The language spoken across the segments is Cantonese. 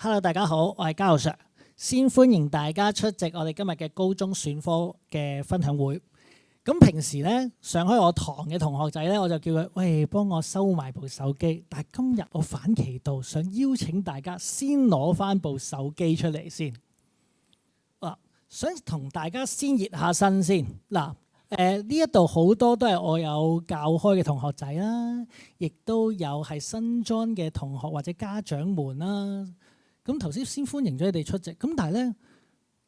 Hello， 大家好，我係嘉豪 Sir， 先歡迎大家出席我哋今日嘅高中選科嘅分享會。咁平時咧上開我堂嘅同學仔咧，我就叫佢喂幫我收埋部手機。但係今日我反其道，想邀請大家先攞翻部手機出嚟先。想同大家先熱下身先。呢一度好多都係我有教開嘅同學仔啦，亦都有係新 join 嘅同學或者家長們啦。咁頭先歡迎咗你哋出席。咁但係咧，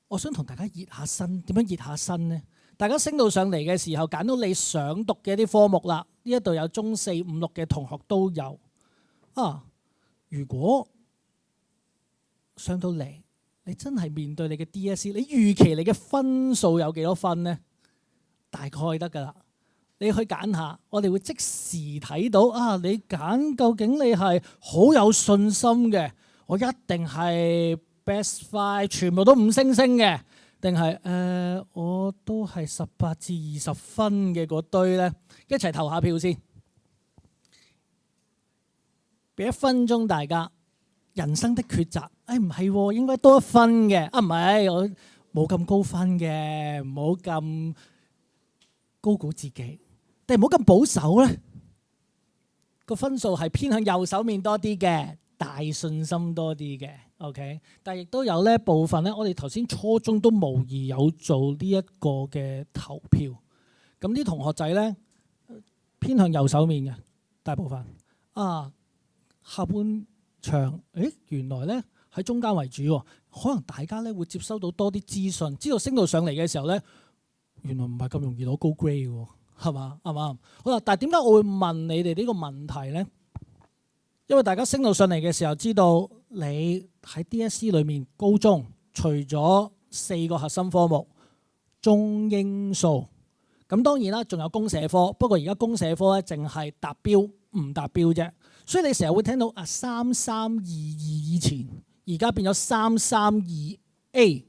我想同大家熱下身。點樣熱下身呢？大家升到上嚟嘅時候，揀到你想讀嘅啲科目啦。呢一度有中四、五六嘅同學都有。如果上到嚟，你真係面對你嘅 DSE， 你預期你嘅分數有幾多分呢？大概得㗎啦。你去揀下，我哋會即時睇到你揀究竟你係好有信心嘅，我一定係 best five 全部都5星星嘅，定係我都係18至20分嘅嗰堆呢？一齊投下票先，俾1分鐘大家。人生的抉擇，唔係，應該多1分嘅。唔係，我冇咁高分嘅，唔好咁高估自己，定唔好咁保守咧？個分數係偏向右手面多啲嘅，大信心多啲嘅。OK， 但係亦都有呢部分咧，我哋頭先初中都無疑有做呢一個嘅投票。咁啲同學仔咧偏向右手面嘅大部分。下半場，原來咧喺中間為主喎，可能大家咧會接收到多啲資訊，知道升到上嚟嘅時候咧，原來唔係咁容易攞高 grade 喎，係嘛？啱唔啱？好啦，但係點解我會問你哋呢個問題咧？因為大家升到上嚟嘅時候，知道你喺 DSE 裏面高中除咗4個核心科目，中英數，咁當然啦，仲有公社科，不過而家公社科咧淨係達標唔達標啫。所以你成日會聽到3322以前，而家變咗332A，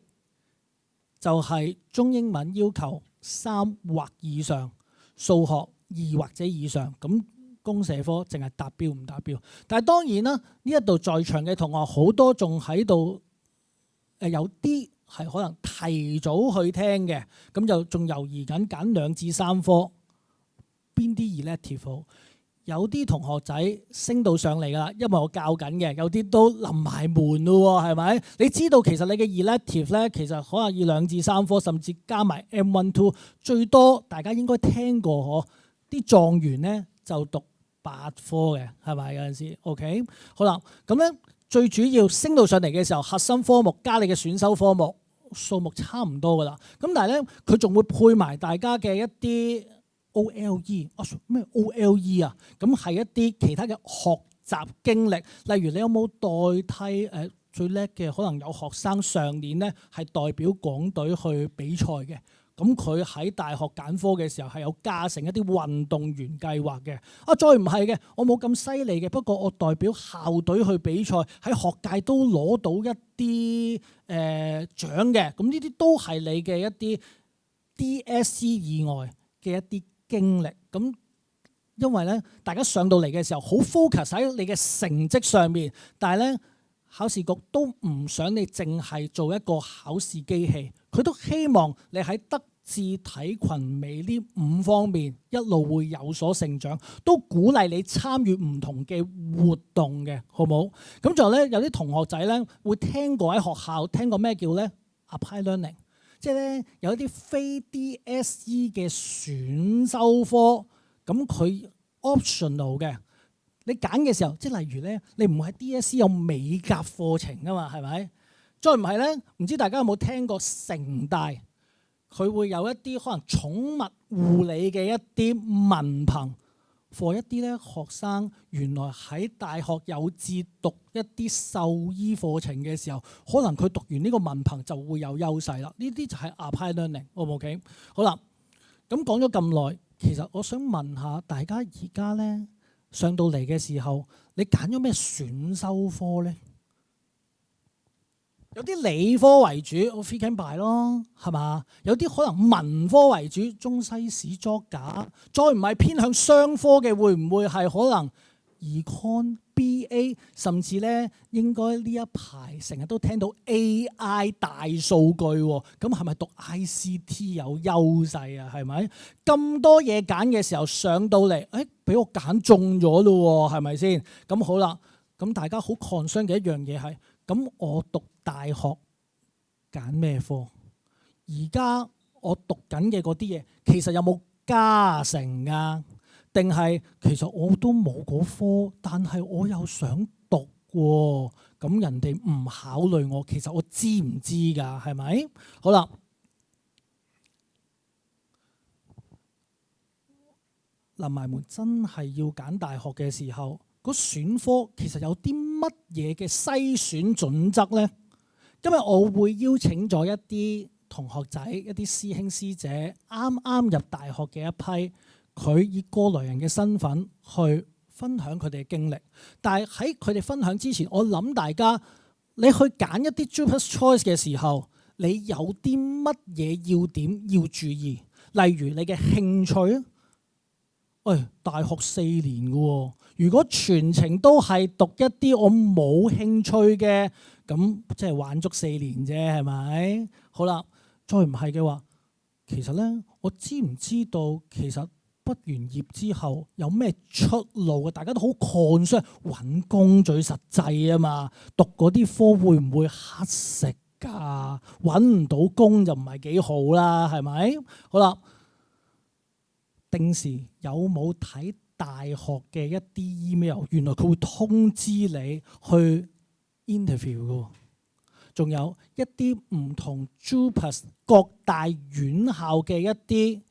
就係中英文要求3或以上，數學2或者以上。咁公社科淨係達標唔達標。但係當然啦，呢一度在場嘅同學好多仲喺度，有啲係可能提早去聽嘅，咁就仲猶豫緊揀2至3科邊啲 elective 好。有啲同學仔升到上嚟㗎啦，因為我教緊嘅，有啲都臨埋門咯喎，係咪？你知道其實你嘅 elective 咧，其實可能要2至3科，甚至加埋 M1、2， 最多大家應該聽過啲狀元咧就讀8科嘅，係咪有陣時 ？OK， 好啦，咁咧最主要升到上嚟嘅時候，核心科目加你嘅選修科目數目差唔多㗎啦。咁但係咧，佢仲會配埋大家嘅一啲OLE 咩 OLE 啊？咁係一啲其他嘅學習經歷，例如你有冇代替最叻嘅？可能有學生上年咧係代表港隊去比賽嘅，咁佢喺大學揀科嘅時候係有加成一啲運動員計劃嘅。再唔係嘅，我冇咁犀利嘅，不過我代表校隊去比賽，喺學界都攞到一啲獎嘅。咁呢啲都係你嘅一啲 DSE 以外嘅一啲經歷。咁因為咧，大家上到嚟嘅時候好 focus 喺你嘅成績上面，但係咧考試局都唔想你淨係做一個考試機器，佢都希望你喺德智體群美呢5方面一路會有所成長，都鼓勵你參與唔同嘅活動嘅，好冇？咁仲有咧，有啲同學仔咧會聽過喺學校聽過咩叫咧 Apply Learning。即係咧有一啲非 DSE 嘅選修科，咁佢 optional 嘅，你揀嘅時候，即係例如咧，你唔會喺 DSE 有美甲課程㗎嘛，係咪？再唔係咧，唔知大家有冇聽過城大，佢會有一啲可能寵物護理嘅一啲文憑。for 一啲咧學生原來喺大學有志讀一啲獸醫課程嘅時候，可能佢讀完呢個文憑就會有優勢啦。呢啲就係 Apply Learning， 好唔 OK？ 好啦，咁講咗咁耐，其實我想問下大家而家咧上到嚟嘅時候，你揀咗咩選修科咧？有啲理科為主，我 free can buy 咯，係嘛？有啲可能文科為主，中西史作假，再唔係偏向商科嘅，會唔會係可能 Econ、BA A，甚至咧應該呢一排成日都聽到 AI 大數據喎，咁係咪讀 ICT 有優勢啊？係咪咁多嘢揀嘅時候上到嚟，俾我揀中咗咯喎，係咪先？咁好啦，咁大家好 concern 嘅一樣嘢係，咁我讀大學揀咩科？而家我讀緊嘅嗰啲嘢，其實有冇加成啊？定係其實我都冇嗰科，但係我又想讀喎，咁人哋唔考慮我，其實我知唔知㗎？係咪？好啦，臨埋門真係要揀大學嘅時候，嗰選科其實有啲乜嘢嘅篩選準則呢？今日我會邀請咗一啲同學仔、一啲師兄師姐，啱啱入大學嘅一批。佢以過來人嘅身份去分享佢哋嘅經歷，但係喺佢哋分享之前，我諗大家你去揀一啲 JUPAS Choice 嘅時候，你有啲乜嘢要點要注意？例如你嘅興趣啊，大學4年嘅喎，如果全程都係讀一啲我冇興趣嘅，咁即係玩足4年啫，係咪？好啦，再唔係嘅話，其實咧，我知唔知道其實？畢完業之後有咩出路啊？大家都好 concern 揾工最實際啊嘛！讀嗰啲科會唔會乞食㗎？揾唔到工就唔係幾好啦，係咪？好啦，定時有冇睇大學嘅一啲 email？原來佢會通知你去 interview 㗎。仲有一啲唔同 JUPAS 各大院校嘅一啲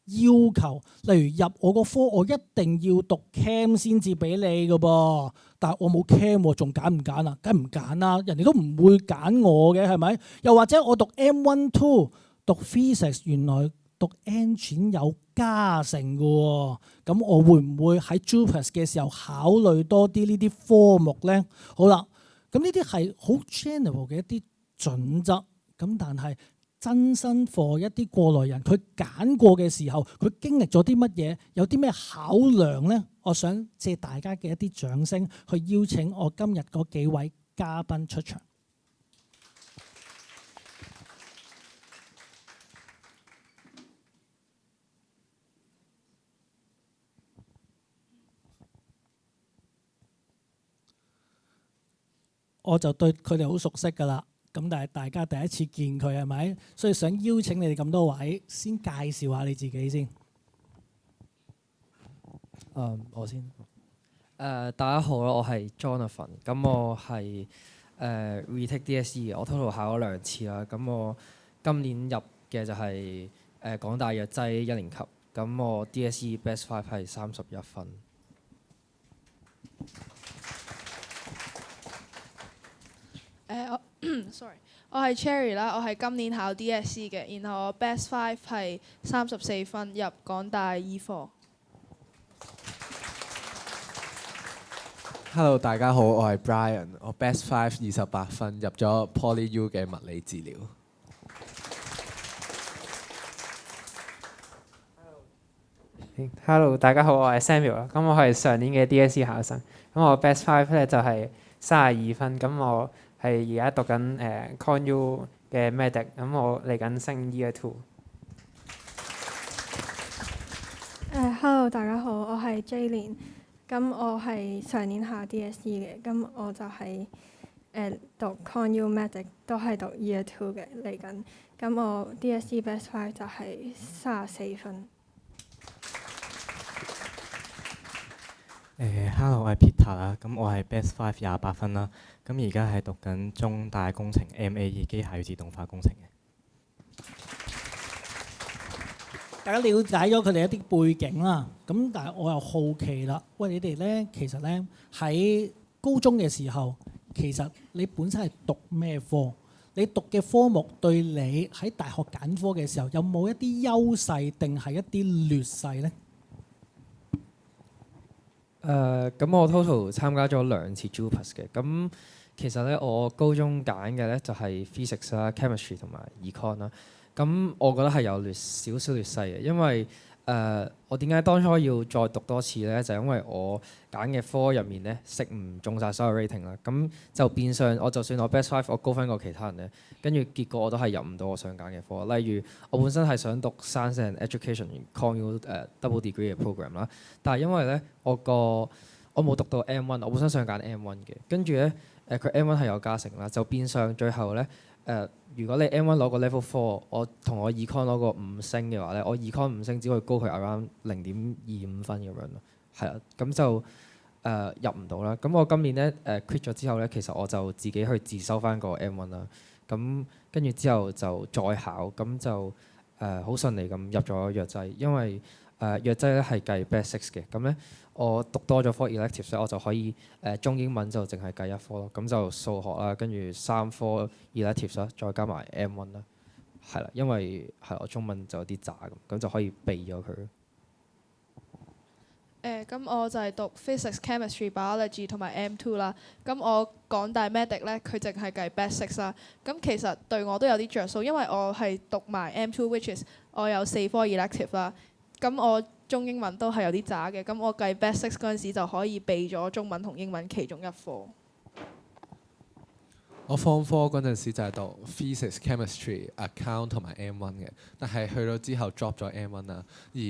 要求，例如入我個科，我一定要讀 Chem 先至俾你嘅噃。但係我冇 Chem，仲揀唔揀啊？梗唔揀啦，人哋都唔會揀我嘅，係咪？又或者我讀 M1-2 讀 Physics，原來讀 Engine 有加成嘅喎，咁我會唔會喺 JUPAS 嘅時候考慮多啲呢啲科目咧？好啦，咁呢啲係好 general 嘅一啲準則，咁但係。真心課一啲過來人，佢揀過嘅時候，佢經歷咗啲乜嘢，有啲咩考量呢？我想借大家嘅一啲掌聲，去邀請我今日嗰幾位嘉賓出場。我就對佢哋好熟悉㗎啦。咁但係大家第一次見佢係咪？所以想邀請你哋咁多位，先介紹下你自己先。我先。大家好啦，我係 Jonathan。咁我係retake DSE 嘅，我 total 考咗2次啦。咁我今年入嘅就係港大藥劑1年級。咁我 DSE Best 5係31分。sorry， 我係 Cherry 啦，我係今年考 DSE 嘅，然後我 Best 5係34分入港大醫科。Hello， 大家好，我係 Brian， 我 Best 5 28分入咗 Poly U 嘅物理治療。Hello， 大家好，我係 Samuel 啦。咁我係上年嘅 DSE 考生，咁我 Best 5咧就係32分，咁我係而家讀緊Con U 嘅 Medic， 咁我嚟緊升 Year 2。Hello， 大家好，我係 Jaylin， 咁我係上年考 DSE 嘅，咁我就係讀 Con U Medic， 都係讀 Year 2嘅嚟緊，咁我 DSE Best 5就係34分。Hello， 我係 Peter 啦，咁我係 Best 5 28分啦，咁而家係讀緊中大工程 MA 機械與自動化工程嘅。大家了解咗佢哋一啲背景啦，咁但係我又好奇啦，喂，你哋咧其實咧喺高中嘅時候，其實你本身係讀咩科？你讀嘅科目對你喺大學揀科嘅時候有冇一啲優勢定係一啲劣勢咧？咁我 total 參加咗2次 JUPAS 嘅。咁其實咧，我高中揀嘅咧就係 physics 啦、chemistry 同埋 econ 啦。咁我覺得係有少少劣勢嘅，因為我點解當初要再讀多次咧？就因為我揀嘅科入面咧，食唔中晒所有 rating 啦。咁就變相我就算我 best five 我高分過其他人咧，跟住結果我都係入唔到我想揀嘅科。例如我本身係想讀 Science and Education Con U double degree 嘅 program 啦，但係因為咧我冇讀到 M1，我本身想揀 M1 嘅，跟住咧佢 M1 係有加成啦，就變相最後咧如果你 M1 攞個 level 4，我同我 Econ 攞個5星嘅話咧，我 Econ 5星只可以高佢 around 0.25分咁樣咯，係啊，咁就入唔到啦。咁我今年咧quit 咗之後咧，其實我就自己去自修翻個 M1 啦。咁跟住之後就再考，咁就好順利咁入咗藥劑，因為藥劑咧係計 band 6嘅，咁咧我讀多咗科 elective，所以我就可以中英文就淨係計一科咯，咁就數學啦，跟住3科 elective 啦，再加埋 M1 啦，係啦，因為係我中文就有啲渣咁就可以避咗佢。咁我就係讀 physics、chemistry、biology 同埋 M2 啦。咁我港大 medic 咧，佢淨係計 band 6啦。咁其實對我都有啲着數，因為我係讀埋 M2，which is 我有4科 elective 啦。咁我中英文都係有啲渣嘅，咁我計 band 6嗰陣時就可以避咗中文同英文其中一科。我 Form 4嗰陣時就係讀 physics、chemistry、account 同埋 M1 嘅，但係去到之後 drop 咗 M1 啦。而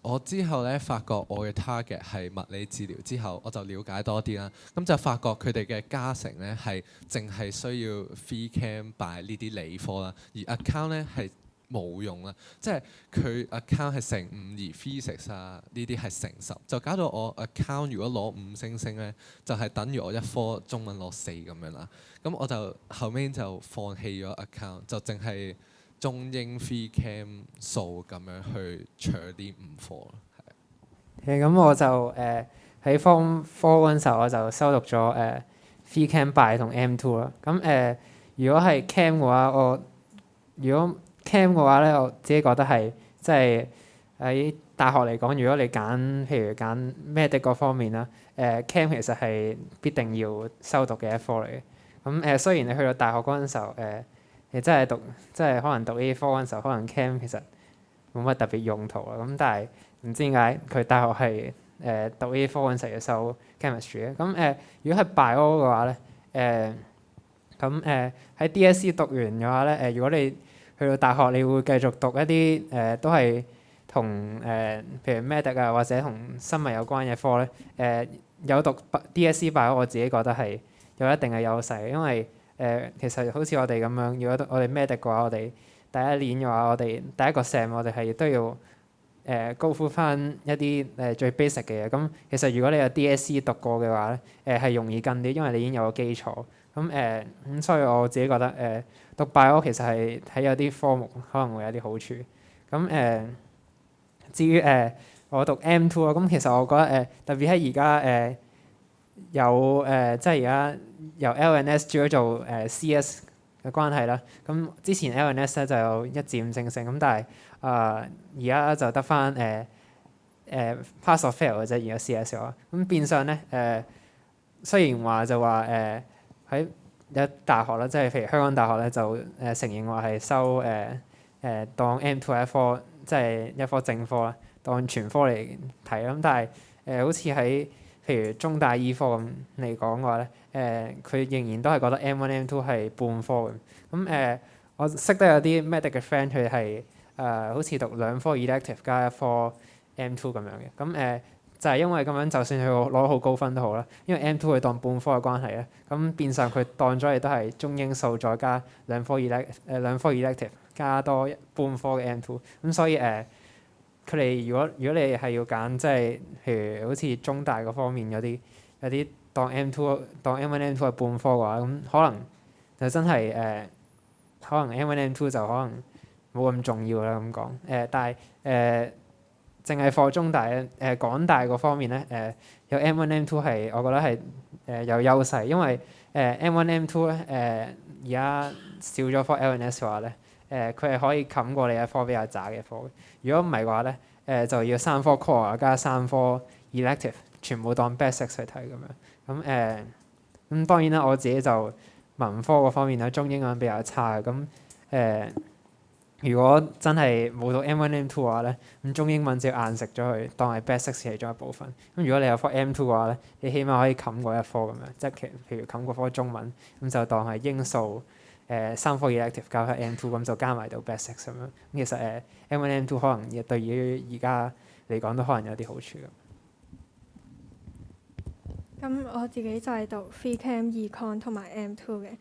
我之後咧發覺我嘅 target 係物理治療，之後我就了解多啲啦。咁就發覺佢哋嘅加成咧係淨係需要 free cam by 呢啲理科啦，而 account 咧係冇用啦，即係佢 account 係乘5，而 physics 啊呢啲係乘10，就搞到我 account 如果攞5星星咧，就係等於我一科中文攞4咁樣啦。咁我就後尾就放棄咗 account，就淨係中英 free cam 數咁樣去搶啲5科咯。咁我就喺 Form 4嗰陣時候，我就修讀咗free cam by 同 M2 啦。咁如果係 cam 嘅話，如果 cam 嘅話咧，我自己覺得係即係喺大學嚟講，如果你譬如揀 medic 嗰方面啦，cam 其實係必定要修讀嘅一科嚟嘅。咁雖然你去到大學嗰陣時候，你真係可能讀呢啲科嗰陣時候，可能 cam 其實冇乜特別用途啦。咁但係唔知點解佢大學係讀呢啲科嗰陣時候要修 chemistry 嘅。咁如果係 bio 嘅話咧，喺 DSE 讀完嘅話咧，如果你去到大學，你會繼續讀一啲都係同譬如 medic 啊或者同生物有關嘅科咧，有讀 DSE bio，我自己覺得係有一定嘅優勢，因為其實好似我哋咁樣，如果我哋 medic 嘅話，我哋第一年嘅話，我哋第一個 sem 我哋係都要高呼翻一啲最 basic 嘅嘢。咁其實如果你有 DSE 讀過嘅話咧，係容易跟啲，因為你已經有個基礎。咁所以我自己覺得讀 bio 其實係喺有啲科目可能會有啲好處。至於我讀 M2 啊，咁其實我覺得特別喺而家有即係而家由 LNS 轉咗做CS 嘅關係啦。咁之前 LNS 咧就有1至5星星，咁但係而家就得翻pass or fail 嘅啫。而家 CS 嘅話，咁變相咧雖然話就話喺有大學啦，即係譬如香港大學咧就承認話係收當 M2 係一科，即係一科正科啦，當全科嚟睇啦。咁但係好似喺譬如中大醫科咁嚟講嘅話咧，佢仍然都係覺得 M1、M2 係半科嘅。咁我識得有啲 medic 嘅 friend，佢係好似讀2科 elective 加1科 M2 咁樣嘅。咁就係因為咁樣，就算佢攞好高分都好啦，因為 M2 佢當半科嘅關係咧，咁變相佢當咗你都係中英數再加2科 elective 加多半科嘅 M2，咁所以佢哋如果你係要揀，即係譬如好似中大嗰方面有啲當 M2 當 M1、M2 係半科嘅話，咁可能就真係可能 M1、M2 就可能冇咁重要啦咁講。但係淨係課中大港大嗰方面咧，有 M1、M2 係我覺得係有優勢，因為M1、M2 咧而家少咗科 LNS 嘅話咧，佢係可以冚過你一科比較渣嘅科。如果唔係嘅話咧，就要3科 core 加3科 elective， 全部當 band 6去睇咁樣。咁當然啦，我自己就文科嗰方面咧，中英文比較差咁如果真係冇到 M1 M2 嘅話咧，咁中英文就要硬食咗佢，當係 Band 6其中一部分。咁如果你有科 M2 嘅話咧，你起碼可以冚過一科咁樣，即係譬如冚過科中文，咁就當係英數3科 elective 加翻 M2，咁就加埋到 Band 6咁樣。咁其實M1 M2 可能對於而家嚟講都可能有啲好處咁。咁我自己就係讀 Phy Chem Econ 同埋 M2 嘅。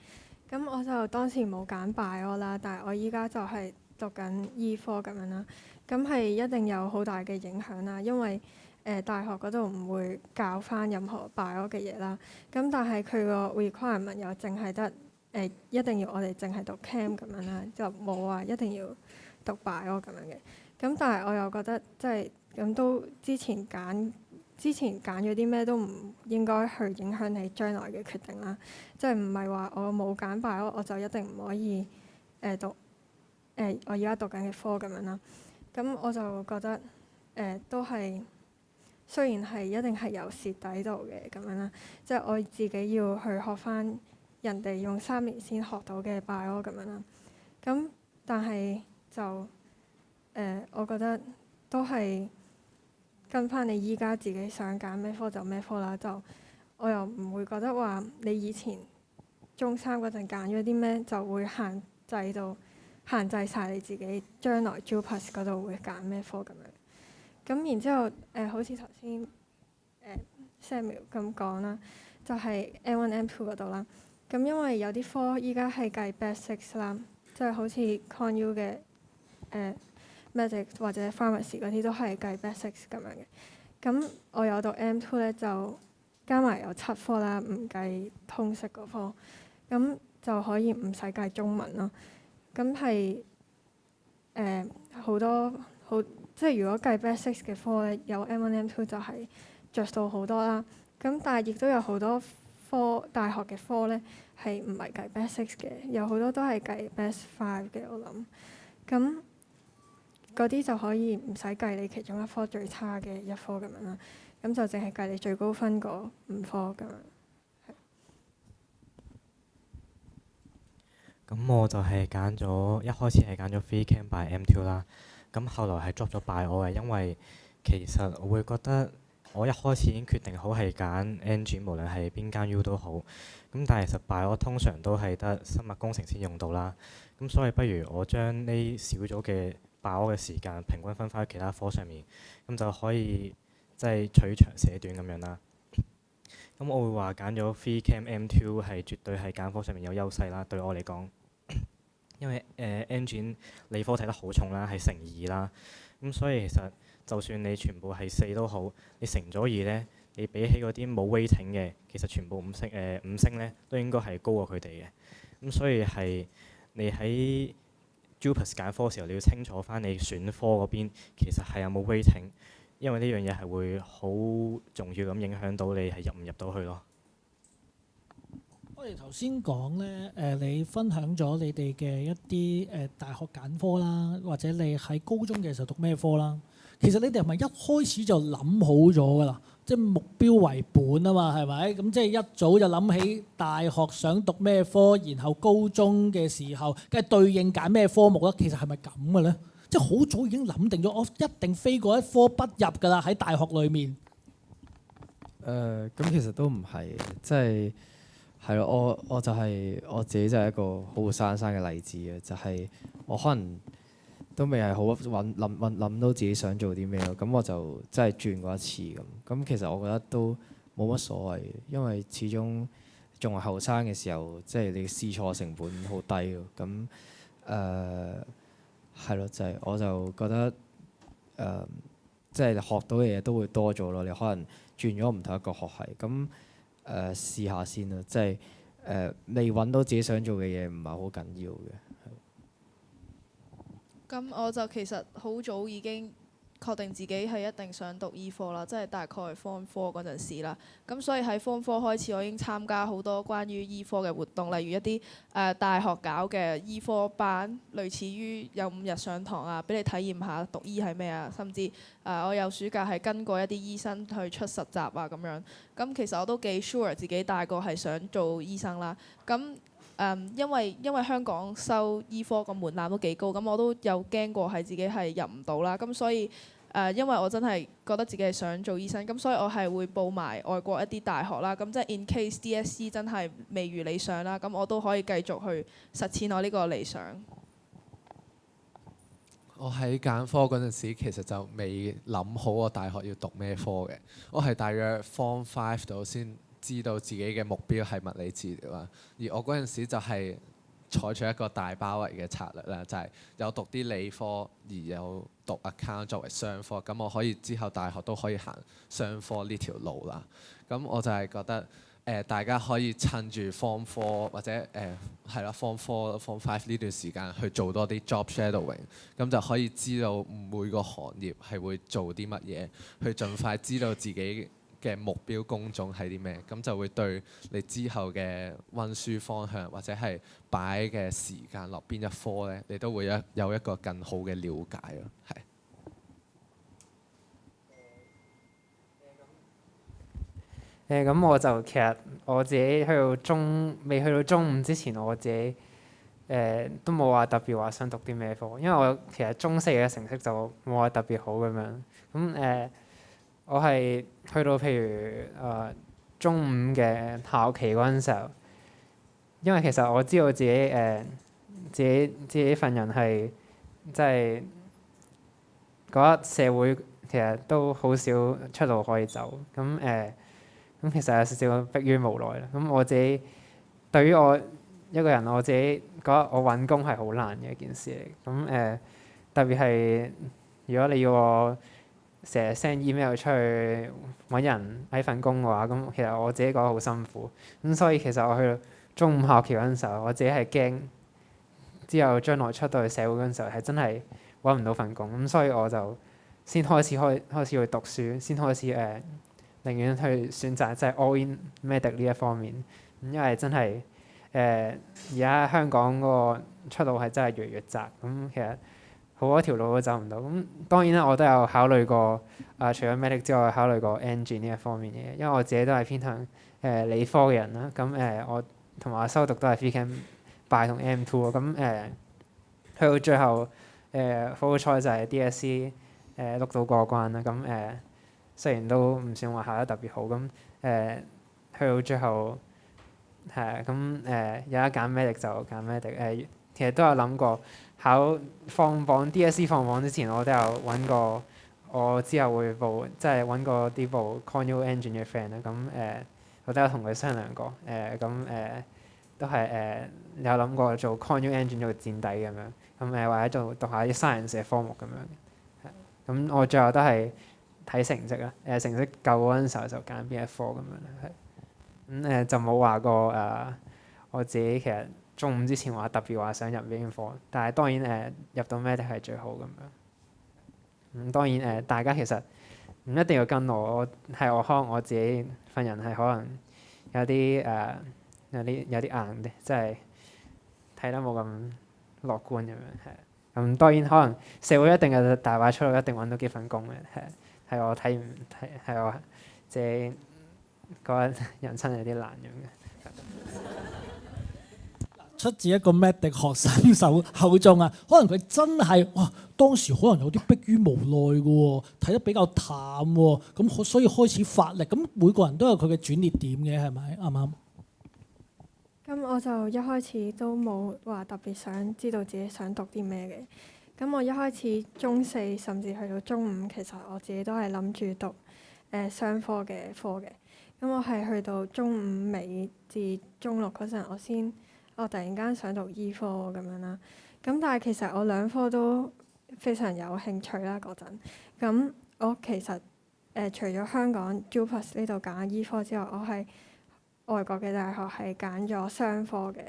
咁我就當時冇揀 Bio 啦，但係我依家就係讀緊醫科咁樣啦。咁係一定有好大嘅影響啦，因為大學嗰度唔會教翻任何 Bio 嘅嘢啦。咁但係佢個 requirement 又淨係得一定要我哋淨係讀 Chem 咁樣啦，就冇話一定要讀 Bio 咁樣嘅。咁但係我又覺得即係咁都之前揀咗啲咩都唔應該去影響你將來嘅決定啦。即係唔係話我冇揀 Bio 我就一定唔可以讀我而家讀緊嘅科咁樣啦。咁我就覺得都係雖然係一定係有蝕底度嘅咁樣啦，即係我自己要去學翻人哋用3年先學到嘅 Bio 咁樣啦。咁但係就我覺得都係跟翻你依家自己想揀咩科就咩科啦。就我又唔會覺得話你以前中三嗰陣揀咗啲咩就會限制晒你自己將來 JUPAS 嗰度會揀咩科咁樣。咁然之後好似頭先Samuel 咁講啦，就係 M1 M2 嗰度啦。咁因為有啲科依家係計 Band 6啦，即係好似 ConU 嘅Medic 或者 Pharmacy 嗰啲都係計 Band 6咁樣嘅。咁我有讀 M2 咧，就加埋有7科啦，唔計通識嗰科，咁就可以唔使計中文咯。咁係好多即係如果計 Band 6嘅科咧，有 M1 M2 就係着數好多啦。咁但係亦都有好多大學嘅科咧係唔係計 Band 6嘅，有好多都係計 Band 5嘅我諗。咁嗰啲就可以唔使計你其中一科最差嘅一科咁樣啦，咁就淨係計你最高分嗰5科咁樣。咁我就係揀咗一開始係揀咗 Phy Chem by M2 啦。咁後來係 drop 咗 Bio 嘅，因為其實我會覺得我一開始已經決定好係揀 Eng，無論係邊間 U 都好。咁但係其實 Bio 通常都係得生物工程先用到啦。咁所以不如我將呢少咗嘅Bio 嘅時間平均分翻去其他科上面，咁就可以即係取長寫短咁樣啦。咁我會話揀咗 Phy Chem M2 係絕對係揀科上面有優勢啦，對我嚟講。因為Engine 理科睇得好重啦，係乘2啦。咁所以其實就算你全部係4都好，你乘咗2咧，你比起嗰啲冇 weighting 嘅，其實全部5星咧，都應該係高過佢哋嘅。咁所以係你喺 JUPAS 揀科嘅時候，你要清楚翻你選科嗰邊其實係有冇 weighting，因為呢樣嘢係會好重要咁影響到你係入唔入到去咯。我哋頭先講咧，你分享咗你哋嘅一啲大學揀科啦，或者你喺高中嘅時候讀咩科啦？其實你哋係咪一開始就諗好咗㗎啦？即係目標為本啊嘛，係咪？咁即係一早就諗起大學想讀咩科，然後高中嘅時候梗係對應揀咩科目啦。其實係咪咁嘅咧？即係好早已經諗定咗，我一定非嗰一科不入㗎啦，喺大學裏面。咁其實都唔係，即係。係咯，我就係我自己就係一個好活生生嘅例子嘅，就係我可能都未係好諗到自己想做啲咩咯，咁我就真係轉過一次咁。咁其實我覺得都冇乜所謂，因為始終仲係後生嘅時候，即係你試錯成本好低喎。咁係咯，就係我就覺得即係學到嘅嘢都會多咗咯。你可能轉咗唔同一個學系咁。試下先啦，即係未揾到自己想做嘅嘢唔係好緊要嘅。咁我就其實好早已經確定自己係一定想讀醫科啦，即係大概 Form 4嗰陣時啦。咁所以喺 Form 4開始，我已經參加好多關於醫科嘅活動，例如一啲大學搞嘅醫科班，類似於有5日上堂啊，俾你體驗下讀醫係咩啊。甚至我有暑假係跟過一啲醫生去出實習啊咁樣。咁其實我都幾 sure 自己大個係想做醫生啦。咁因為香港收醫科個門檻都幾高，咁我都有驚過係自己係入唔到啦。咁所以因為我真係覺得自己係想做醫生，咁所以我係會報埋外國一啲大學啦。咁即係 in case DSE 真係未如理想啦，咁我都可以繼續去實踐我呢個理想。我喺揀科嗰陣時，其實就未諗好我大學要讀咩科嘅。我係大約 Form 5度先知道自己嘅目標係物理治療啦。而我嗰陣時就係採取一個大包圍嘅策略啦，就係有讀啲理科，而有讀 account 作為雙科，咁我可以之後大學都可以行雙科呢條路啦。咁我就係覺得大家可以趁住 Form 4或者係啦 Form 4、Form 5呢段時間去做多啲 job shadowing，咁就可以知道每個行業係會做啲乜嘢，去盡快知道自己嘅目標工種係啲咩，咁就會對你之後嘅温書方向或者係擺嘅時間落邊一科咧，你都會有一個更好嘅了解咯，係。咁我就其實我自己未去到中五之前，我自己都冇話特別話想讀啲咩科，因為我其實中四嘅成績就冇話特別好咁樣。咁我係去到譬如中五嘅考期嗰陣時候，因為其實我知道自己份人係即係覺得社會其實都好少出路可以走，咁其實有少少迫於無奈啦。咁我自己對於我一個人，我自己覺得我揾工係好難嘅一件事嚟。咁特別係如果你要我成日 send email 出去揾人喺份工嘅話，咁其實我自己覺得好辛苦。咁所以其實我去到中五學期嗰陣時候，我自己係驚之後將來出到去社會嗰陣時候係真係揾唔到份工。咁所以我就先開始去讀書，先開始寧願去選擇即係 all in medic 呢一方面。因為真係而家香港嗰個出路係真係越嚟越窄。咁其實好多條路都走唔到。咁當然啦，我都有考慮過除咗 medic 之外，考慮過 engine 呢一方面嘅，因為我自己都係偏向理科嘅人啦。咁我同埋我修讀都係 Phy Chem Bio 同 M2。咁去到最後好彩就係 DSE 碌到過關啦。咁雖然都唔算話考得特別好，咁去到最後係咁有得揀 medic 就揀 medic。其實都有諗過放榜 DSE 放榜之前，我都有揾過我之後會報，即係揾過啲報 Connu Engine 嘅 friend 啦。咁我都有同佢商量過。都係有諗過做 Connu Engine 做墊底咁樣。咁或者讀下啲 science 嘅科目咁樣。咁我最後都係睇成績啦。成績夠嗰陣時候就揀邊一科咁樣。咁就冇話過我自己其實中五之前話特別話想入邊科，但係當然入到 medic 係最好咁樣。咁當然大家其實唔一定要跟我，可能我自己份人係可能有啲有啲硬啲，即係睇得冇咁樂觀咁樣係。咁當然可能社會一定有大把出路，一定揾到幾份工嘅係我睇唔睇係我自己覺得人生有啲難咁嘅。出自一個 medic 學生口中啊，可能佢真係哇，當時可能有啲迫於無奈嘅喎，睇得比較淡喎，咁所以開始發力。咁每個人都有佢嘅轉捩點嘅，係咪啱唔啱？咁我就一開始都冇話特別想知道自己想讀啲咩嘅。咁我一開始中四甚至去到中五，其實我自己都係諗住讀商科嘅科嘅。咁我係去到中五尾至中六嗰陣，我突然間想讀醫科咁樣啦。咁但係其實我兩科都非常有興趣啦嗰陣。咁我其實除咗香港 JUPAS 呢度揀醫科之外，我係外國嘅大學係揀咗商科嘅。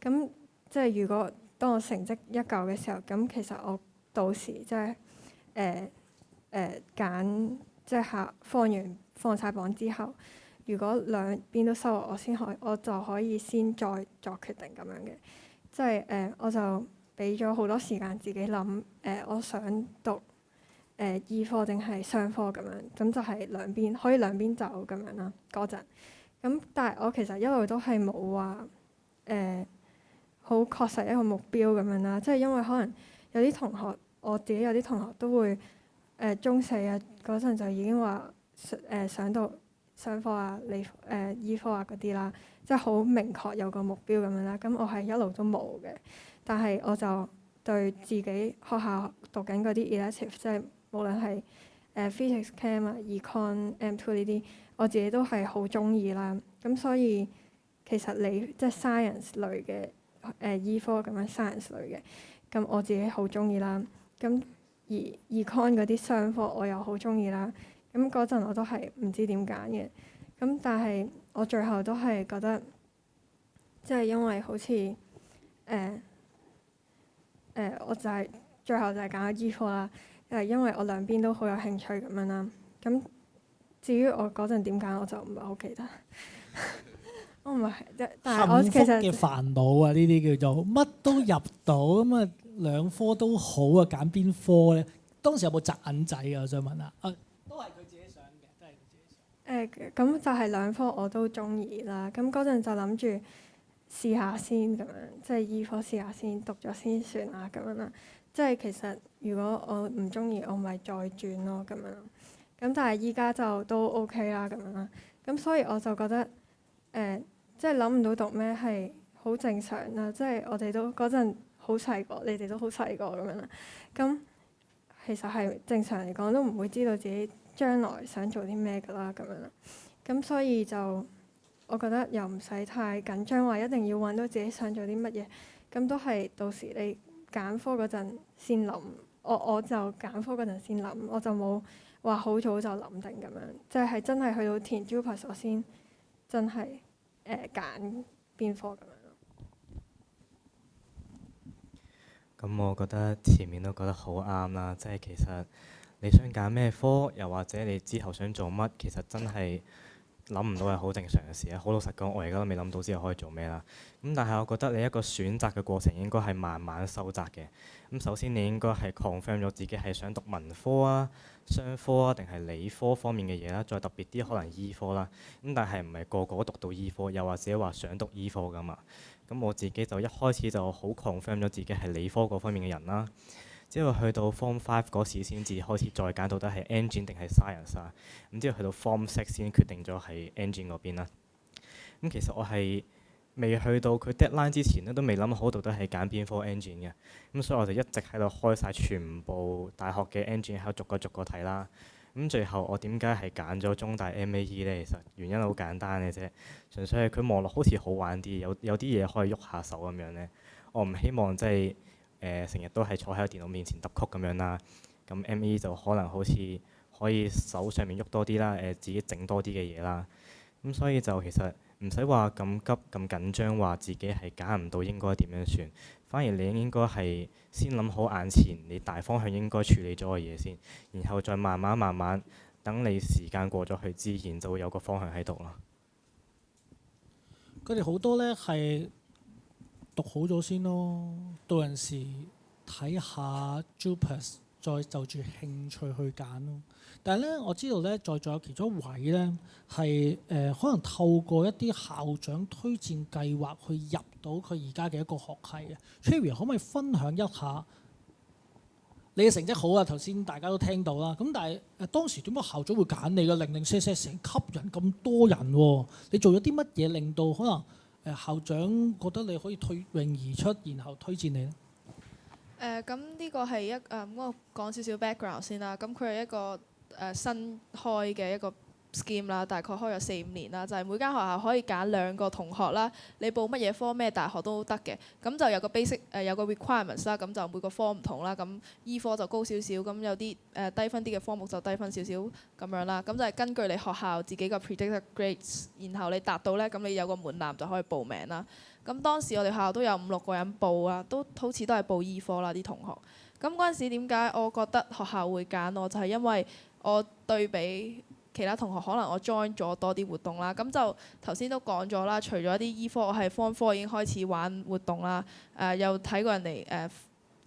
咁即係如果當我成績一嚿嘅時候，咁其實我到時即係揀即係放晒榜之後，如果兩邊都收我就可以先再作決定咁樣嘅。即係我就俾咗好多時間自己諗我想讀醫科定係商科咁樣，咁就係可以兩邊走咁樣啦嗰陣。咁但係我其實一路都係冇話確實一個目標咁樣啦。即係因為可能有啲同學，我自己有啲同學都會中四啊嗰陣就已經話上到商科啊、醫科啊嗰啲啦，即係好明確有個目標咁樣啦。咁我係一路都冇嘅，但係我就對自己學校讀緊嗰啲 elective，即係無論係physics、chem 啊、econ、M2 呢啲，我自己都係好中意啦。咁所以其實你即係 science 類嘅醫科咁樣 science 類嘅，咁我自己好中意啦。咁而 econ 嗰啲商科我又好中意啦。咁嗰陣我都係唔知點揀嘅。咁但係我最後都係覺得，即係因為好似我就係最後就係揀咗醫科啦。因為我兩邊都好有興趣咁樣啦。咁至於我嗰陣點揀，我就唔係好記得。我唔係，但係我其實幸福嘅煩惱啊，呢啲叫做乜都入到咁啊，兩科都好啊，揀邊科咧？當時有冇擲銀仔啊？我想問下。都係佢自己想嘅，都係佢自己想。咁就係兩科我都中意啦。咁嗰陣就諗住試下先咁樣，即係醫科試下先，讀咗先算啊咁樣啦。即係其實如果我唔中意，我咪再轉咯咁樣。咁但係依家就都 OK 啦咁樣啦。咁所以我就覺得即係諗唔到讀咩係好正常啦。即係我哋都嗰陣好細個，你哋都好細個咁樣啦。咁其實係正常嚟講都唔會知道自己將來想做啲咩㗎啦咁樣啦。咁所以就我覺得又唔使太緊張，話一定要揾到自己想做啲乜嘢。咁都係到時你揀科嗰陣先諗。我就揀科嗰陣先諗，我就冇話好早就諗定咁樣。即係真係去到填 JUPAS 我先真係揀邊科咁樣咯。咁我覺得前面都覺得好啱啦，即係其實你想揀咩科，又或者你之後想做乜，其實真係諗唔到係好正常嘅事啊！好老實講，我而家都未諗到之後可以做咩啦。咁但係我覺得你一個選擇嘅過程應該係慢慢收窄嘅。咁首先你應該係 confirm 咗自己係想讀文科啊、商科啊，定係理科方面嘅嘢啦。再特別啲可能醫科啦。咁但係唔係個個都讀到醫科，又或者話想讀醫科㗎嘛。咁我自己就一開始就好 confirm 咗自己係理科嗰方面嘅人啦。之後去到 Form 5嗰時先至開始再揀到底係 engine 定係 science 啊。咁之後去到 Form 6先決定咗係 engine 嗰邊啦。咁其實我係未去到佢 deadline 之前咧，都未諗好到底係揀邊科 engine 嘅。咁所以我就一直喺度開晒全部大學嘅 engine 喺度逐個睇啦。咁最後我點解係揀咗中大 MAE 咧？其實原因好簡單嘅啫，純粹係佢望落好似好玩啲，有啲嘢可以喐下手咁樣咧。我唔希望即係成日都係坐喺個電腦面前揼曲咁樣啦。咁 MAE 就可能好似可以手上面喐多啲啦，自己整多啲嘅嘢啦。咁所以就其實唔使話咁急咁緊張，話自己係揀唔到應該點樣算。反而你應該係先諗好眼前你大方向應該處理咗嘅嘢先，然後再慢慢等你時間過咗去，自然就會有個方向喺度咯。佢哋好多咧係讀好咗先咯，到陣時睇下 JUPAS 再就住興趣去揀咯。但係咧，我知道咧，在座有其中一位咧係可能透過一啲校長推薦計劃去入到佢而家嘅一個學系嘅。Cherry 可唔可以分享一下你嘅成績好啊？頭先大家都聽到啦。咁但係當時點解校長會揀你嘅？零零舍舍成級人咁多人喎，你做咗啲乜嘢令到可能校長覺得你可以脫穎而出，然後推薦你咧？咁呢個係我講少少 background 先啦。咁佢係一個新開嘅一個 scheme 啦，大概開咗4-5年啦，就係每間學校可以揀2個同學啦，你報乜嘢科咩大學都得嘅。咁就有個 basic 有個 requirements 啦，咁就每個科唔同啦。咁醫科就高少少，咁有啲低分啲嘅科目就低分少少咁樣啦。咁就係根據你學校自己個 predicted grades，然後你達到咧，咁你有個門檻就可以報名啦。咁當時我哋學校都有5-6個人報啊，都好似都係報醫科啦啲同學。咁嗰陣時點解我覺得學校會揀我，就係因為我對比其他同學，可能我 join 咗多啲活動啦。咁就頭先都講咗啦，除咗啲醫科，我係 Form 4已經開始玩活動啦。又睇過人哋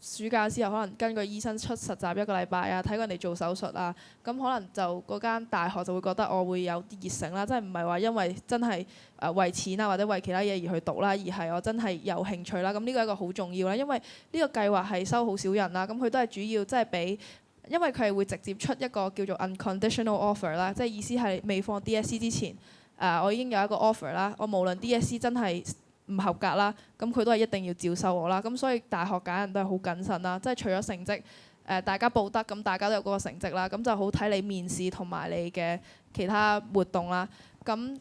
暑假之後可能根據醫生出實習1個禮拜啊，睇過人哋做手術啊，咁可能就嗰間大學就會覺得我會有啲熱誠啦，即係唔係話因為真係為錢啊或者為其他嘢而去讀啦，而係我真係有興趣啦。咁呢個係一個好重要啦，因為呢個計劃係收好少人啦，咁佢都係主要即係俾。因為佢係會直接出一個叫做 unconditional offer 啦，即係意思係未放 DSE 之前，我已經有一個 offer 啦，我無論 DSE 真係唔合格啦，咁佢都係一定要照收我啦。咁所以大學揀人都係好謹慎啦，即係除咗成績，大家報得，咁大家都有嗰個成績啦，咁就好睇你面試同埋你嘅其他活動啦。咁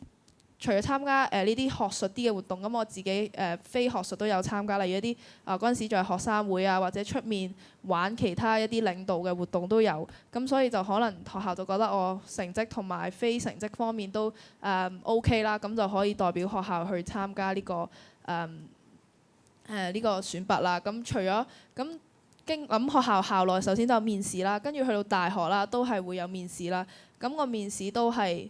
除咗參加呢啲學術啲嘅活動，咁我自己非學術都有參加，例如一啲嗰陣時仲係學生會啊，或者出面玩其他一啲領導嘅活動都有。咁所以就可能學校就覺得我成績同埋非成績方面都OK 啦，咁就可以代表學校去參加呢個呢個選拔啦。咁除咗咁學校內首先都有面試啦，跟住去到大學啦都係會有面試啦。咁個面試都係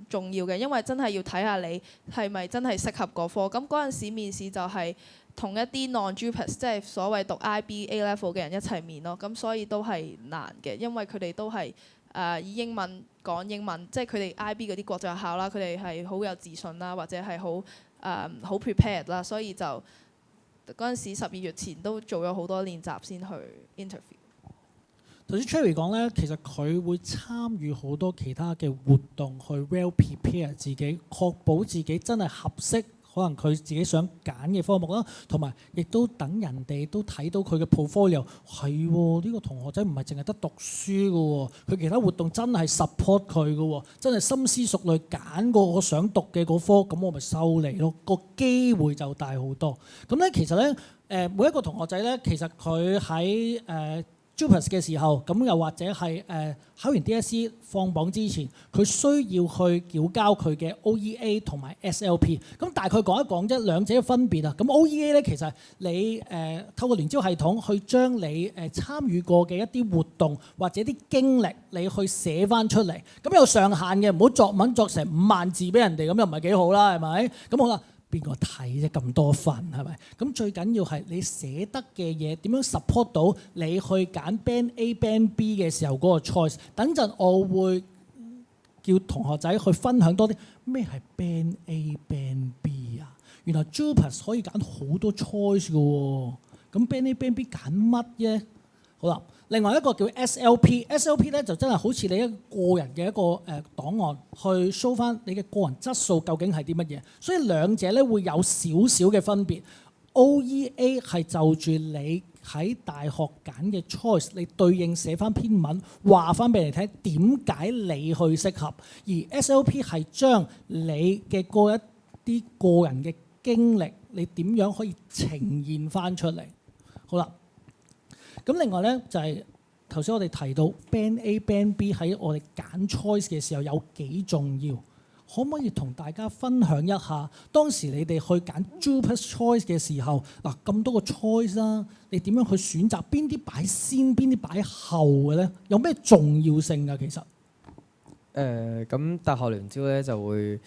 重要嘅，因為真係要睇下你係咪真係適合嗰科。咁嗰陣時面試就係同一啲 non-JUPAS 即係所謂讀 IB A level 嘅人一齊面咯。咁所以都係難嘅，因為佢哋都係以英文講英文，即係佢哋 IB 嗰啲國際學校啦，佢哋係好有自信啦，或者係好 prepared 啦，所以就嗰陣時12月前都做咗好多練習先去 interview。頭先 Cherry 講咧，其實佢會參與好多其他嘅活動，去 well prepare 自己，確保自己真係合適，可能佢自己想揀嘅科目啦，同埋亦都等人哋都睇到佢嘅 portfolio 係喎，呢個同學仔唔係淨係得讀書嘅喎，佢其他活動真係 support 佢嘅喎，真係深思熟慮揀過我想讀嘅嗰科，咁我咪收你咯，個機會就大好多。咁咧其實咧每一個同學仔咧，其實佢喺JUPAS 嘅時候，咁又或者係考完 DSE 放榜之前，佢需要去繳交佢嘅 OEA 同埋 SLP。咁大概講一講啫，兩者嘅分別啊。咁 OEA 咧，其實你透過聯招系統去將你參與過嘅一啲活動或者啲經歷，你去寫翻出嚟。咁有上限嘅，唔好作文作成5萬字俾人哋，咁又唔係幾好啦，係咪？咁好啦。邊個睇啫？咁多份係咪？咁最緊要係你寫得嘅嘢點樣 support 到你去揀 Band A、Band B 嘅時候嗰個 choice。等陣我會叫同學仔去分享多啲咩係 Band A、Band B 啊？原來 JUPAS 可以揀好多 choice 嘅喎。咁 Band A、Band B 揀乜啫？好啦。另外一個叫 SLP 咧就真係好似你一個人嘅一個檔案，去 show 翻你嘅個人質素究竟係啲乜嘢。所以兩者咧會有少少嘅分別。OEA 係就住你喺大學揀嘅 choice，你對應寫翻篇文，話翻俾你聽點解你去適合。而 SLP 係將你嘅一啲個人嘅經歷，你點樣可以呈現翻出嚟。好啦。咁另外咧就係頭先我哋提到 Band A、Band B 喺我哋揀 choice 嘅時候有幾重要，可唔可以同大家分享一下當時你哋去揀 JUPAS choice 嘅時候，嗱咁多個 choice 啦，你點樣去選擇邊啲擺先，邊啲擺後嘅咧？有咩重要性㗎？其實咁大學聯招咧就會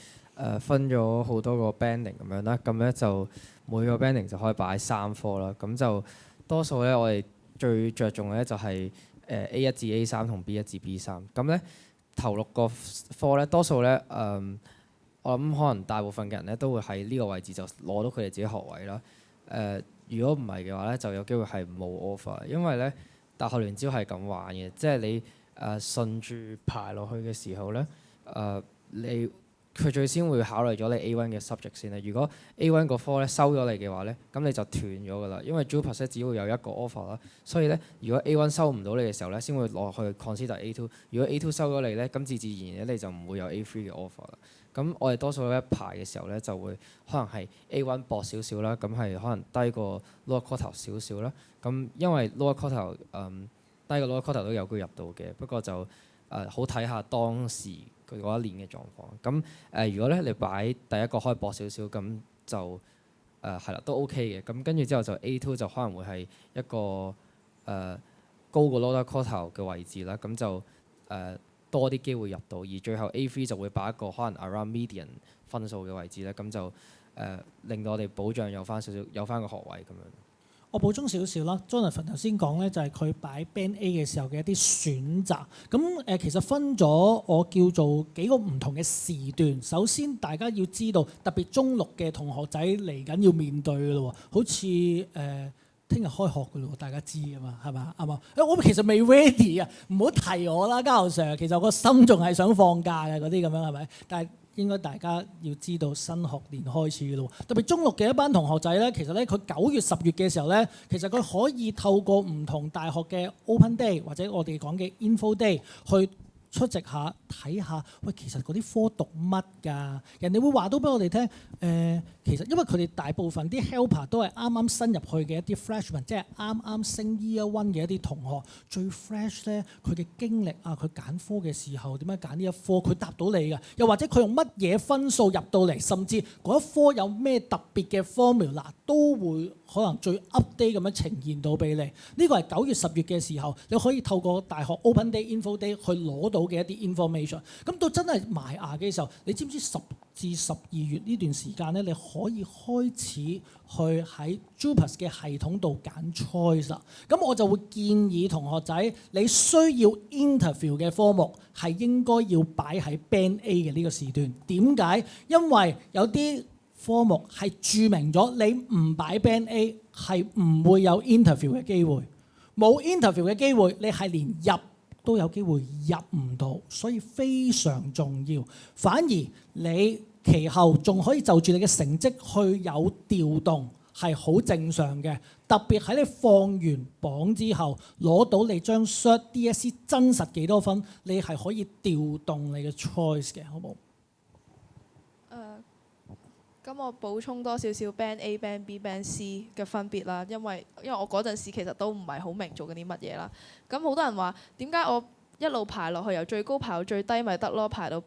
分咗好多個 banding 咁樣啦，咁咧就每個 banding 就可以擺3科啦，咁就多數咧我哋最着重嘅咧就係A1 至 A3 同 B1 至 B3。咁咧頭6個科咧，多數咧我諗可能大部分嘅人咧都會喺呢個位置就攞到佢哋自己學位啦。如果唔係嘅話咧，就有機會係冇 offer，因為咧大學聯招係咁玩嘅，即係你順住排落去嘅時候咧，佢最先會考慮咗你 A1 嘅 subject 先啦。如果 A1 個科咧收咗你嘅話咧，咁你就斷咗㗎啦。因為 JUPAS 只會有一個 offer 啦，所以咧如果 A1 收唔到你嘅時候咧，先會落去 consider A2。如果 A2 收咗你咧，咁自然咧你就唔會有 A3 嘅 offer 啦。咁我哋多數一排嘅時候咧，就會可能係 A1 薄少少啦，咁係可能低過 lower quartile 少少啦。咁因為 lower quartile 低過 lower quartile 都有機會入到嘅，不過就好睇下當時嗰一年嘅狀況。咁如果咧你擺第一個可以薄少少，咁就係啦都 OK 嘅。咁跟住之後就 A2 就可能會係一個高過 lower quartile 嘅位置啦。咁就多啲機會入到，而最後 A3 就會擺一個可能 around median 分數嘅位置咧。咁就令到我哋保障有翻少少有翻個學位咁樣。我補充少少啦。Jonathan 頭先講咧就係佢擺 Band A 嘅時候嘅一啲選擇。咁其實分咗我叫做幾個唔同嘅時段。首先大家要知道，特別中六嘅同學仔嚟緊要面對嘅咯喎，好似聽日開學嘅咯喎，大家知㗎嘛，係咪啱嘛？我其實未 ready 啊，唔好提我啦，嘉豪 Sir。其實我個心仲係想放假嘅嗰啲咁樣係咪？但係應該大家要知道新學年開始嘅咯喎，特別中六嘅一班同學仔咧，其實咧佢9月、10月嘅時候咧，其實佢可以透過唔同大學嘅 Open Day 或者我哋講嘅 Info Day 去出席下睇下，喂，其實嗰啲科讀乜㗎？人哋會話到俾我哋聽，其實因為佢哋大部分啲 helper 都係啱啱新入去嘅一啲 freshman，即係啱啱升 year one 嘅一啲同學，最 fresh 咧，佢嘅經歷啊，佢揀科嘅時候點樣揀呢一科，佢答到你㗎。又或者佢用乜嘢分數入到嚟，甚至嗰一科有咩特別嘅 formula，都會可能最 update 咁樣呈現到俾你。呢個係9月、10月嘅時候，你可以透過大學 Open Day、Info Day 去攞到嘅一啲 information。咁到真係埋牙嘅時候，你知唔知10至12月呢段時間咧，你可以開始去喺 JUPAS 嘅系統度揀 choice 啦。咁我就會建議同學仔，你需要 interview 嘅科目係應該要擺喺 Band A 嘅呢個時段。點解？因為有啲科目係註明咗你唔擺 Band A 係唔會有 interview 嘅機會，冇 interview 嘅機會，你係連入都有機會入唔到，所以非常重要。反而你其後仲可以就住你嘅成績去有調動，係好正常嘅。特別喺你放完榜之後，攞到你張 cert DSE 真實幾多分，你係可以調動你嘅 choice 嘅，好冇？咁我補充多少少 Band A、Band B、Band C 嘅分別啦，因為我嗰陣時其實都唔係好明做緊啲乜嘢啦。咁好多人話點解我一路排落去，由最高排到最低咪得咯，排到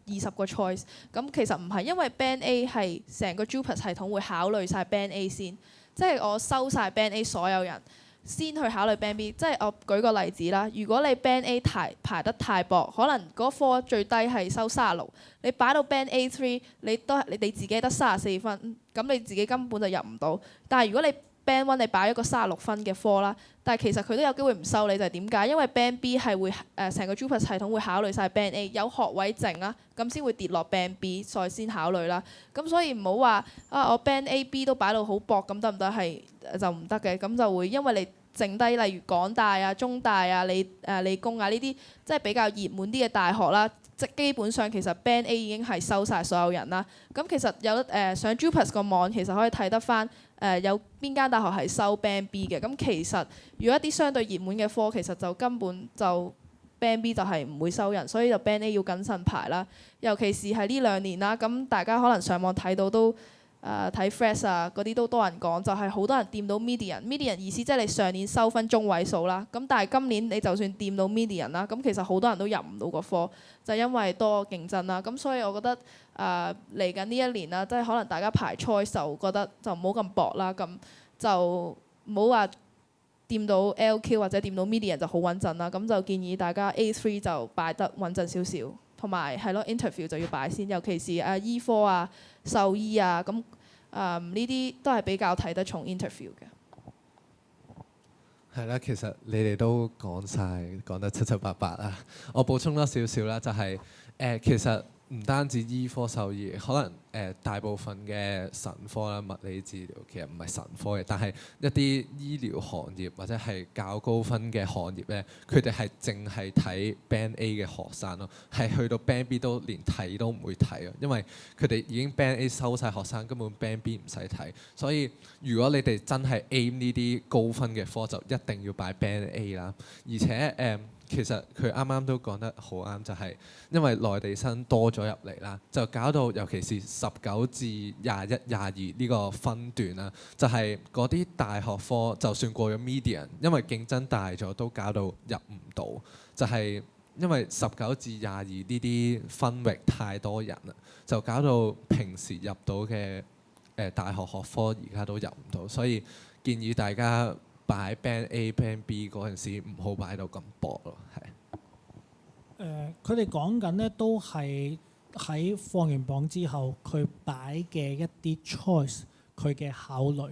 20個 choice。咁其實唔係，因為 Band A 係成個 JUPAS 系統會考慮晒 Band A 先，即係我收晒 Band A 所有人，先去考慮 Band B。即係我舉個例子啦，如果你 Band A 排得太薄，可能嗰科最低係收36，你擺到 Band A3，你都係你自己得34分，咁你自己根本就入唔到。但係如果你 Band 1你擺一個36分嘅科啦，但係其實佢都有機會唔收你，就係點解？因為 Band B 係會成個 JUPAS 系統會考慮晒 Band A， 有學位剩啦，咁先會跌落 Band B 再先考慮啦。咁所以唔好話我 Band A、B 都擺到好薄咁得唔得？係就唔得嘅，咁就會因為你剩低例如港大啊、中大啊、理工啊呢啲即係比較熱門啲嘅大學啦，即基本上其實 Band A 已經係收晒所有人啦。咁其實有上 JUPAS 個網其實可以睇得翻有邊間大學係收 Band B 嘅。咁其實如果一啲相對熱門嘅科，其實就根本就 Band B 就係唔會收人，所以就 Band A 要謹慎排啦。尤其是係呢2年啦，咁大家可能上網睇到都睇 Fresh 啊嗰啲都多人講，就係好多人掂到 median 意思即係你上年收分中位數啦。咁但係今年你就算掂到 median 啦，咁其實好多人都入唔到個科，就因為多競爭啦。咁所以我覺得嚟緊呢1年啦，即係可能大家排 choice 就覺得就唔好咁薄啦，咁就唔好話掂到 LQ 或者掂到 median 就好穩陣啦。咁就建議大家 A3 就擺得穩陣少少，同埋係咯 interview 就要擺先，尤其是醫科啊、獸醫啊，咁呢啲都係比較睇得重 interview 嘅。係啦，其實你哋都講晒，講得七七八八啦。我補充多少少啦，就係其實唔單止醫科獸醫，可能大部分嘅神科啦、物理治療其實唔係神科嘅，但係一啲醫療行業或者係較高分嘅行業咧，佢哋係淨係睇 Band A 嘅學生咯，係去到 Band B 都連睇都唔會睇啊，因為佢哋已經 Band A 收晒學生，根本 Band B 唔使睇。所以如果你哋真係 aim 呢啲高分嘅科，就一定要擺 Band A 啦。而且其實佢啱啱都講得好啱，就係因為內地生多咗入嚟啦，就搞到尤其是19至21、22呢個分段啦，就係嗰啲大學科就算過咗 median，因為競爭大咗，都搞到入唔到。就係因為19至22呢啲分域太多人啦，就搞到平時入到嘅大學學科而家都入唔到，所以建議大家擺 Band A、Band B 嗰陣時唔好擺到咁薄咯，係。佢哋講緊咧都係喺放完榜之後，佢擺嘅一啲 choice，佢嘅考慮。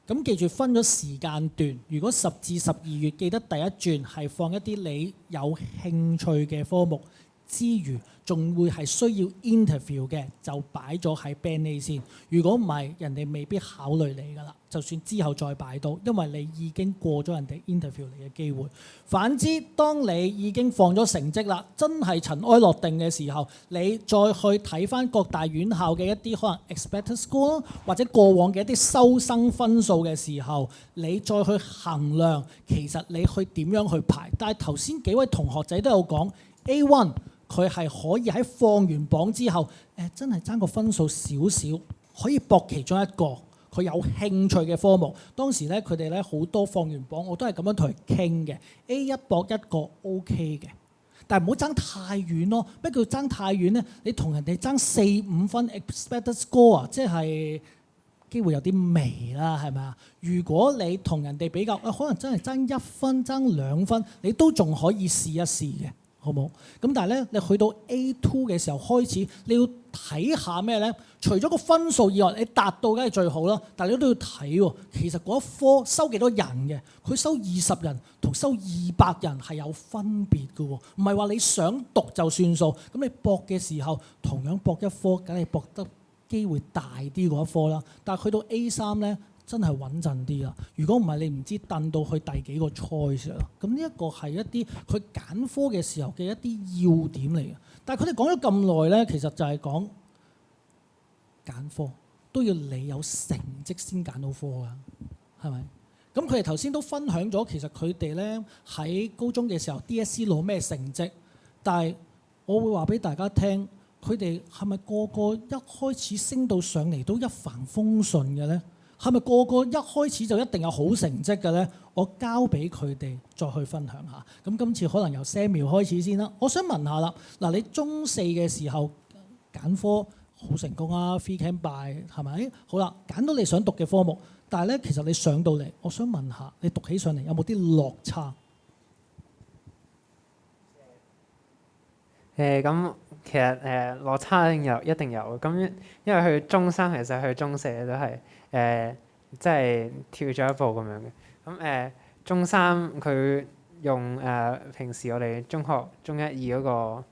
咁記住分咗時間段，如果10至12月記得第一轉係放一啲你有興趣嘅科目之餘，仲會係需要 interview 嘅，就擺咗喺 Band A 先。如果唔係，人哋未必考慮你㗎啦。就算之後再擺到，因為你已經過咗人哋 interview 你嘅機會。反之，當你已經放咗成績啦，真係塵埃落定嘅時候，你再去睇翻各大院校嘅一啲可能 expected score 或者過往嘅一啲收生分數嘅時候，你再去衡量其實你去點樣去排。但係頭先幾位同學仔都有講 A1。佢係可以喺放完榜之後，真係爭個分數少少，可以搏其中一個佢有興趣嘅科目。當時咧，佢哋咧好多放完榜，我都係咁樣同佢傾嘅。A1搏一個 OK 嘅，但係唔好爭太遠咯。咩叫爭太遠咧？你同人哋爭4-5分 expected score 啊，即係機會有啲微啦，係咪啊？如果你同人哋比較，可能真係爭1分、爭2分，你都仲可以試一試嘅。好冇？咁但係咧，你去到 A2 嘅時候開始，你要睇下咩咧？除咗個分數以外，你達到梗係最好啦。但係你都要睇喎，其實嗰一科收幾多人嘅？佢收20人同收200人係有分別嘅喎，唔係話你想讀就算數。咁你搏嘅時候，同樣搏一科，梗係搏得機會大啲嗰一科啦。但係去到 A3咧，真係穩陣啲啦！如果唔係，你唔知掟到去第幾個 choice 啦。咁呢一個係一啲佢揀科嘅時候嘅一啲要點嚟嘅。但係佢哋講咗咁耐咧，其實就係講揀科都要你有成績先揀到科㗎，係咪？咁佢哋頭先都分享咗，其實佢哋咧喺高中嘅時候 DSE 攞咩成績，但係我會話俾大家聽，佢哋係咪個個一開始升到上嚟都一帆風順嘅咧？係咪個個一開始就一定有好成績嘅咧？我交俾佢哋再去分享下。咁今次可能由 Samuel 開始先啦。我想問下啦，嗱，你中4嘅時候揀科好成功啊 ，Free Camp By 係咪？好啦，揀到你想讀嘅科目，但係咧其實你上到嚟，我想問下你讀起上嚟有冇啲落差？咁其實落差一定有。咁因為去中3其實去中4都係即係跳咗一步咁樣嘅。咁中3佢用平時我哋中學中1、2嗰個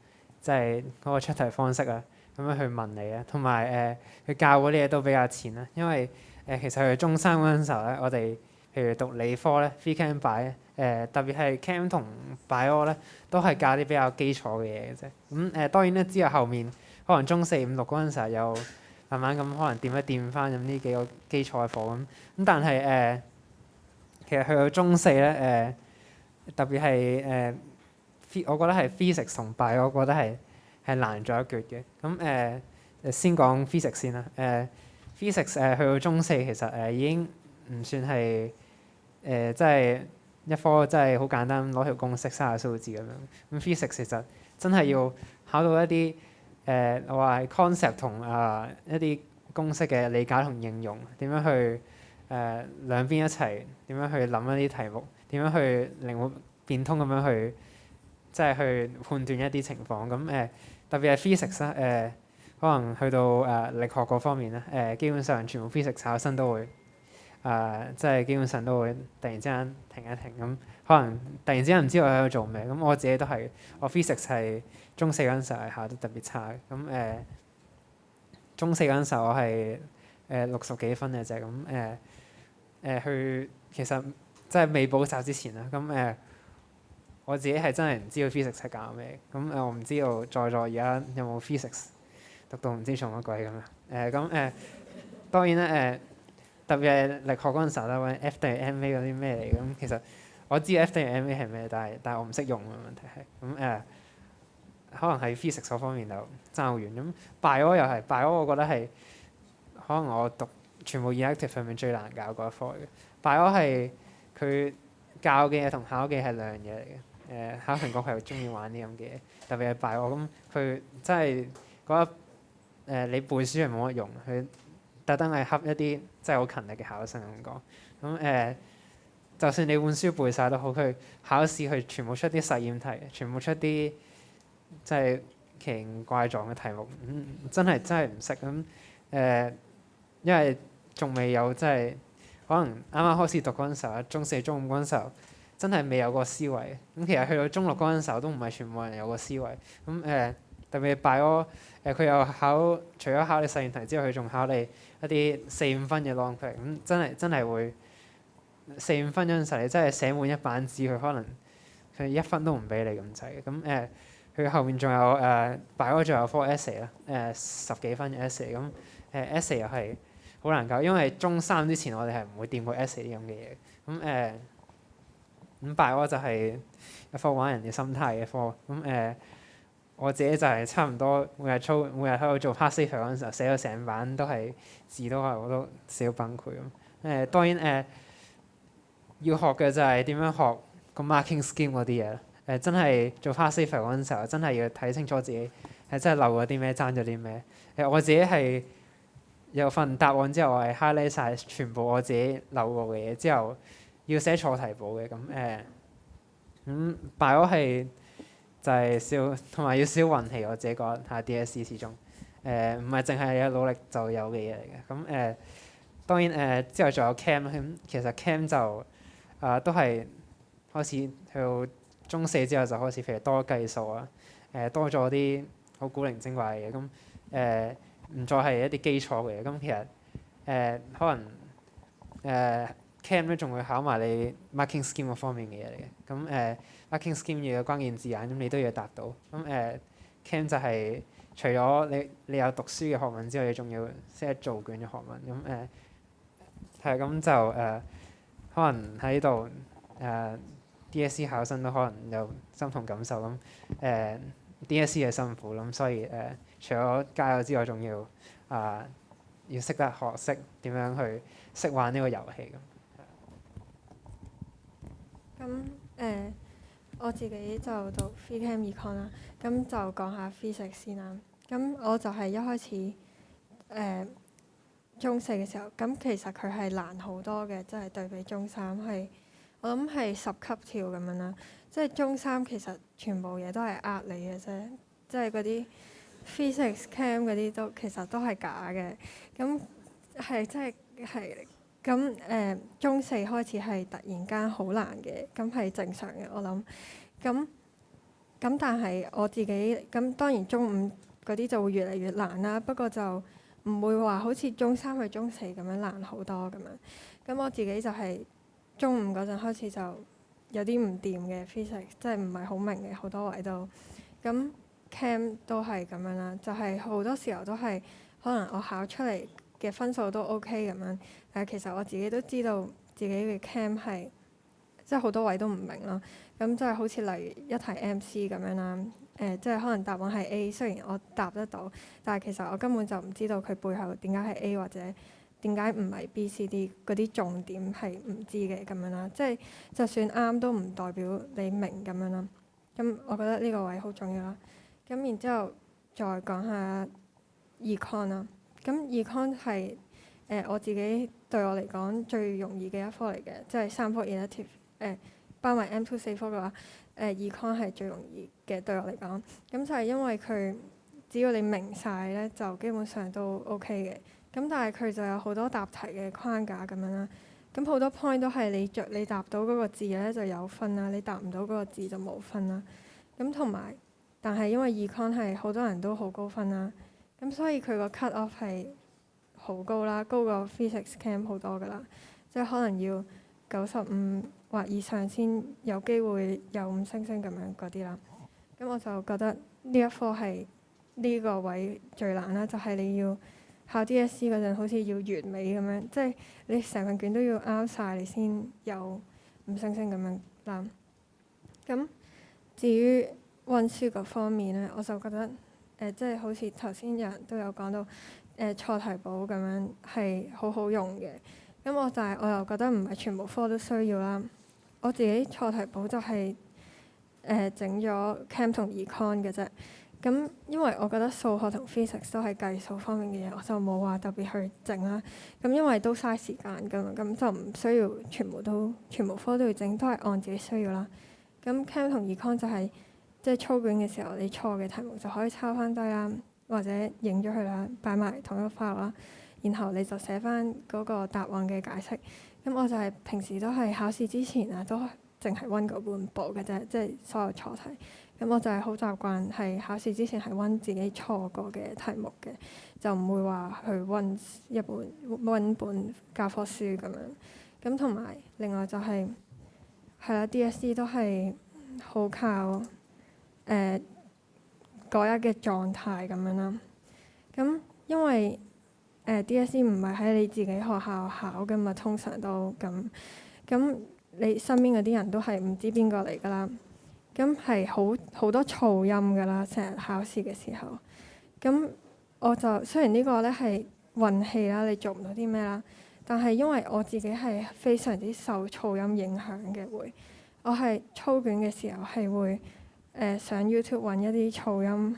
即係嗰個出題方式啊，咁樣去問你啊，同埋佢教嗰啲嘢都比較淺啦。因為其實去中3嗰陣時候咧，我哋譬如讀理科咧 Free Camp By 特別係 Chem 同 Bio 咧，都係教啲比較基礎嘅嘢嘅啫。咁當然咧，之後面可能中4、5、6嗰陣時候又慢慢咁可能掂一掂翻咁呢幾個基礎嘅課咁。但係其實去到中4咧特別係我覺得係 physics 同 bio， 我覺得係難咗一橛嘅。咁先講 physics 先啦。physics 去到中4其實已經唔算係即係一科真係好簡單攞條公式刪下數字咁樣。咁 physics 其實真係要考到一啲我話係 concept 同一啲公式嘅理解同應用，點樣去兩邊一齊，點樣去諗一啲題目，點樣去靈活變通咁樣去即係去判斷一啲情況。咁特別係 physics 啦，可能去到力學嗰方面咧，基本上全部 physics 考生都會即係基本上都會突然之間停一停，咁可能突然之間唔知我喺度做咩。咁我自己都係，我 physics 係中4嗰陣時候係考得特別差嘅。咁中4嗰陣時候我係60幾分嘅啫。咁去其實即係未補習之前啦。咁我自己係真係唔知道 physics 係教咩。咁我唔知道在座而家有冇 physics 讀到唔知做乜鬼咁樣。當然咧特別係力學嗰陣時候咧，揾 F 等於 ma 嗰啲咩嚟？咁其實我知 F 等於 ma 係咩，但係我唔識用嘅問題係。咁可能喺 physics 嗰方面就爭好遠。咁 bio 又係 bio，我覺得係可能我讀全部 elective 上面最難搞嗰一科嘅。bio 係佢教嘅嘢同考嘅係兩樣嘢嚟嘅。考評局係中意玩啲咁嘅嘢，特別係 bio。咁佢真係覺得你背書係冇乜用，佢特登係恰一啲真係好勤力嘅考生咁講。咁就算你本書背晒都好，佢考試佢全部出啲實驗題，全部出啲即係奇形怪狀嘅題目，真係唔識咁因為仲未有即係可能啱啱開始讀嗰陣時候啦，中四、中五嗰陣時候，真係未有個思維。咁其實去到中六嗰陣時候，都唔係全部人有個思維。咁特別Bio佢又除咗考你實驗題之外，佢仲考你一啲4-5分嘅 long quiz。咁真係會4-5分嗰陣時候，你真係寫滿一版紙，佢可能佢1分都唔俾你咁滯。咁佢後面仲有Bio仲有科 essay 啦，10幾分嘅 essay。咁essay 又係好難搞，因為中三之前我哋係唔會掂過 essay 啲咁嘅嘢。咁Bio就係一科玩人嘅心態嘅科。咁我自己就係差唔多每日喺度做 past paper 嗰陣時候，寫到成版都係字都係我都少崩潰咁。當然要學嘅就係點樣學個 marking scheme 嗰啲嘢啦。真係做 past paper 嗰陣時候，真係要睇清楚自己係真係漏咗啲咩，爭咗啲咩。我自己係有份答案之後，我係 highlight 晒全部我自己漏過嘅嘢，之後要寫錯題簿嘅。Bio係就係同埋要少運氣，我自己覺得係 DSE 始終唔係淨係有努力就有嘅嘢嚟嘅。咁當然之後仲有 Chem 咁，其實 Chem 就都係開始去到中四之後就開始譬如多計數啊，多咗啲好古靈精怪嘅嘢。咁唔再係一啲基礎嘅嘢。咁其實可能Chem 咧仲會考埋你 marking scheme 嗰方面嘅嘢嚟嘅。咁marking scheme 要有關鍵字眼，咁你都要答到。咁Chem 就係除咗你有讀書嘅學問之外，你仲要識得做卷嘅學問。咁係咁就可能喺度DSE 考生都可能有心同感受。咁DSE 係辛苦，咁所以除咗加油之外，仲要要識得學識點樣去識玩呢個遊戲咁。咁我自己就讀 Phy Chem Econ 啦，咁就講下 physics 先啦。咁我就係一開始中四嘅時候，咁其實佢係難好多嘅，即係對比中三係我諗係10級跳咁樣啦。即係中三其實全部嘢都係呃你嘅啫，即係嗰啲 physics chem 嗰啲都其實都係假嘅。咁係即係咁中四開始係突然間好難嘅，咁係正常嘅我諗。咁但係我自己咁當然中五嗰啲就會越嚟越難啦，不過就唔會話好似中三去中四咁樣難好多咁樣。咁我自己就係中五嗰陣開始就有啲唔掂嘅 physics，即係唔係好明嘅好多位都。咁 chem 都係咁樣啦，就係好多時候都係可能我考出嚟嘅分數都 OK 咁樣，但係其實我自己都知道自己嘅 chem 係即係好多位都唔明咯。咁即係好似例如一題 MC 咁樣啦，即係可能答案係 A，雖然我答得到，但係其實我根本就唔知道佢背後點解係 A 或者點解唔係 B、C、D 嗰啲重點係唔知嘅咁樣啦。即係就算啱都唔代表你明咁樣啦。咁我覺得呢個位好重要啦。咁然之後再講下 Econ 啦。咁 Econ 係我自己對我嚟講最容易嘅一科嚟嘅，即係3科 elective 包埋 M2 4科嘅話，Econ 係最容易嘅對我嚟講。咁就係因為佢只要你明晒咧，就基本上都 OK 嘅。咁但係佢就有好多答題嘅框架咁樣啦。咁好多 point 都係你答到嗰個字咧就有分啦，你答唔到嗰個字就冇分啦。咁同埋，但係因為 Econ 係好多人都好高分啦，咁所以佢個 cut off 係好高啦，高過 physics chem 好多噶啦，即係可能要95或以上先有機會有5星星咁樣嗰啲啦。咁我就覺得呢一科係呢個位最難啦，就係你要考 DSE 嗰陣好似要完美咁樣，即係你成份卷都要啱晒，你先有5星星咁樣啦。咁至於溫書嗰方面咧，我就覺得即係好似頭先有人都有講到錯題簿咁樣係好好用嘅。咁我又覺得唔係全部科都需要啦。我自己錯題簿就係整咗 Chem 同 Econ 嘅啫。咁因為我覺得數學同 physics 都係計數方面嘅嘢，我就冇話特別去整啦。咁因為都嘥時間㗎嘛，咁就唔需要全部科都要整，都係按自己需要啦。咁 Chem 同 Econ 就係即係操卷嘅時候，你錯嘅題目就可以抄翻低啦，或者影咗佢啦，擺埋同一個 file 啦，然後你就寫翻嗰個答案嘅解釋。咁我就係平時都係考試之前啊，都淨係温嗰半部嘅啫，即係所有錯題。咁我就係好習慣係考試之前係温自己錯過嘅題目嘅，就唔會話去温本教科書咁樣。咁同埋另外就係啦，DSE 都係好靠嗰日嘅狀態咁樣啦。咁因為DSE 唔係喺你自己學校考㗎嘛，通常都咁你身邊嗰啲人都係唔知邊個嚟㗎啦。咁係好多噪音㗎啦，成日考試嘅時候。咁我就雖然呢個咧係運氣啦，你做唔到啲咩啦，但係因為我自己係非常之受噪音影響嘅，我係操卷嘅時候係會上 YouTube 揾一啲噪音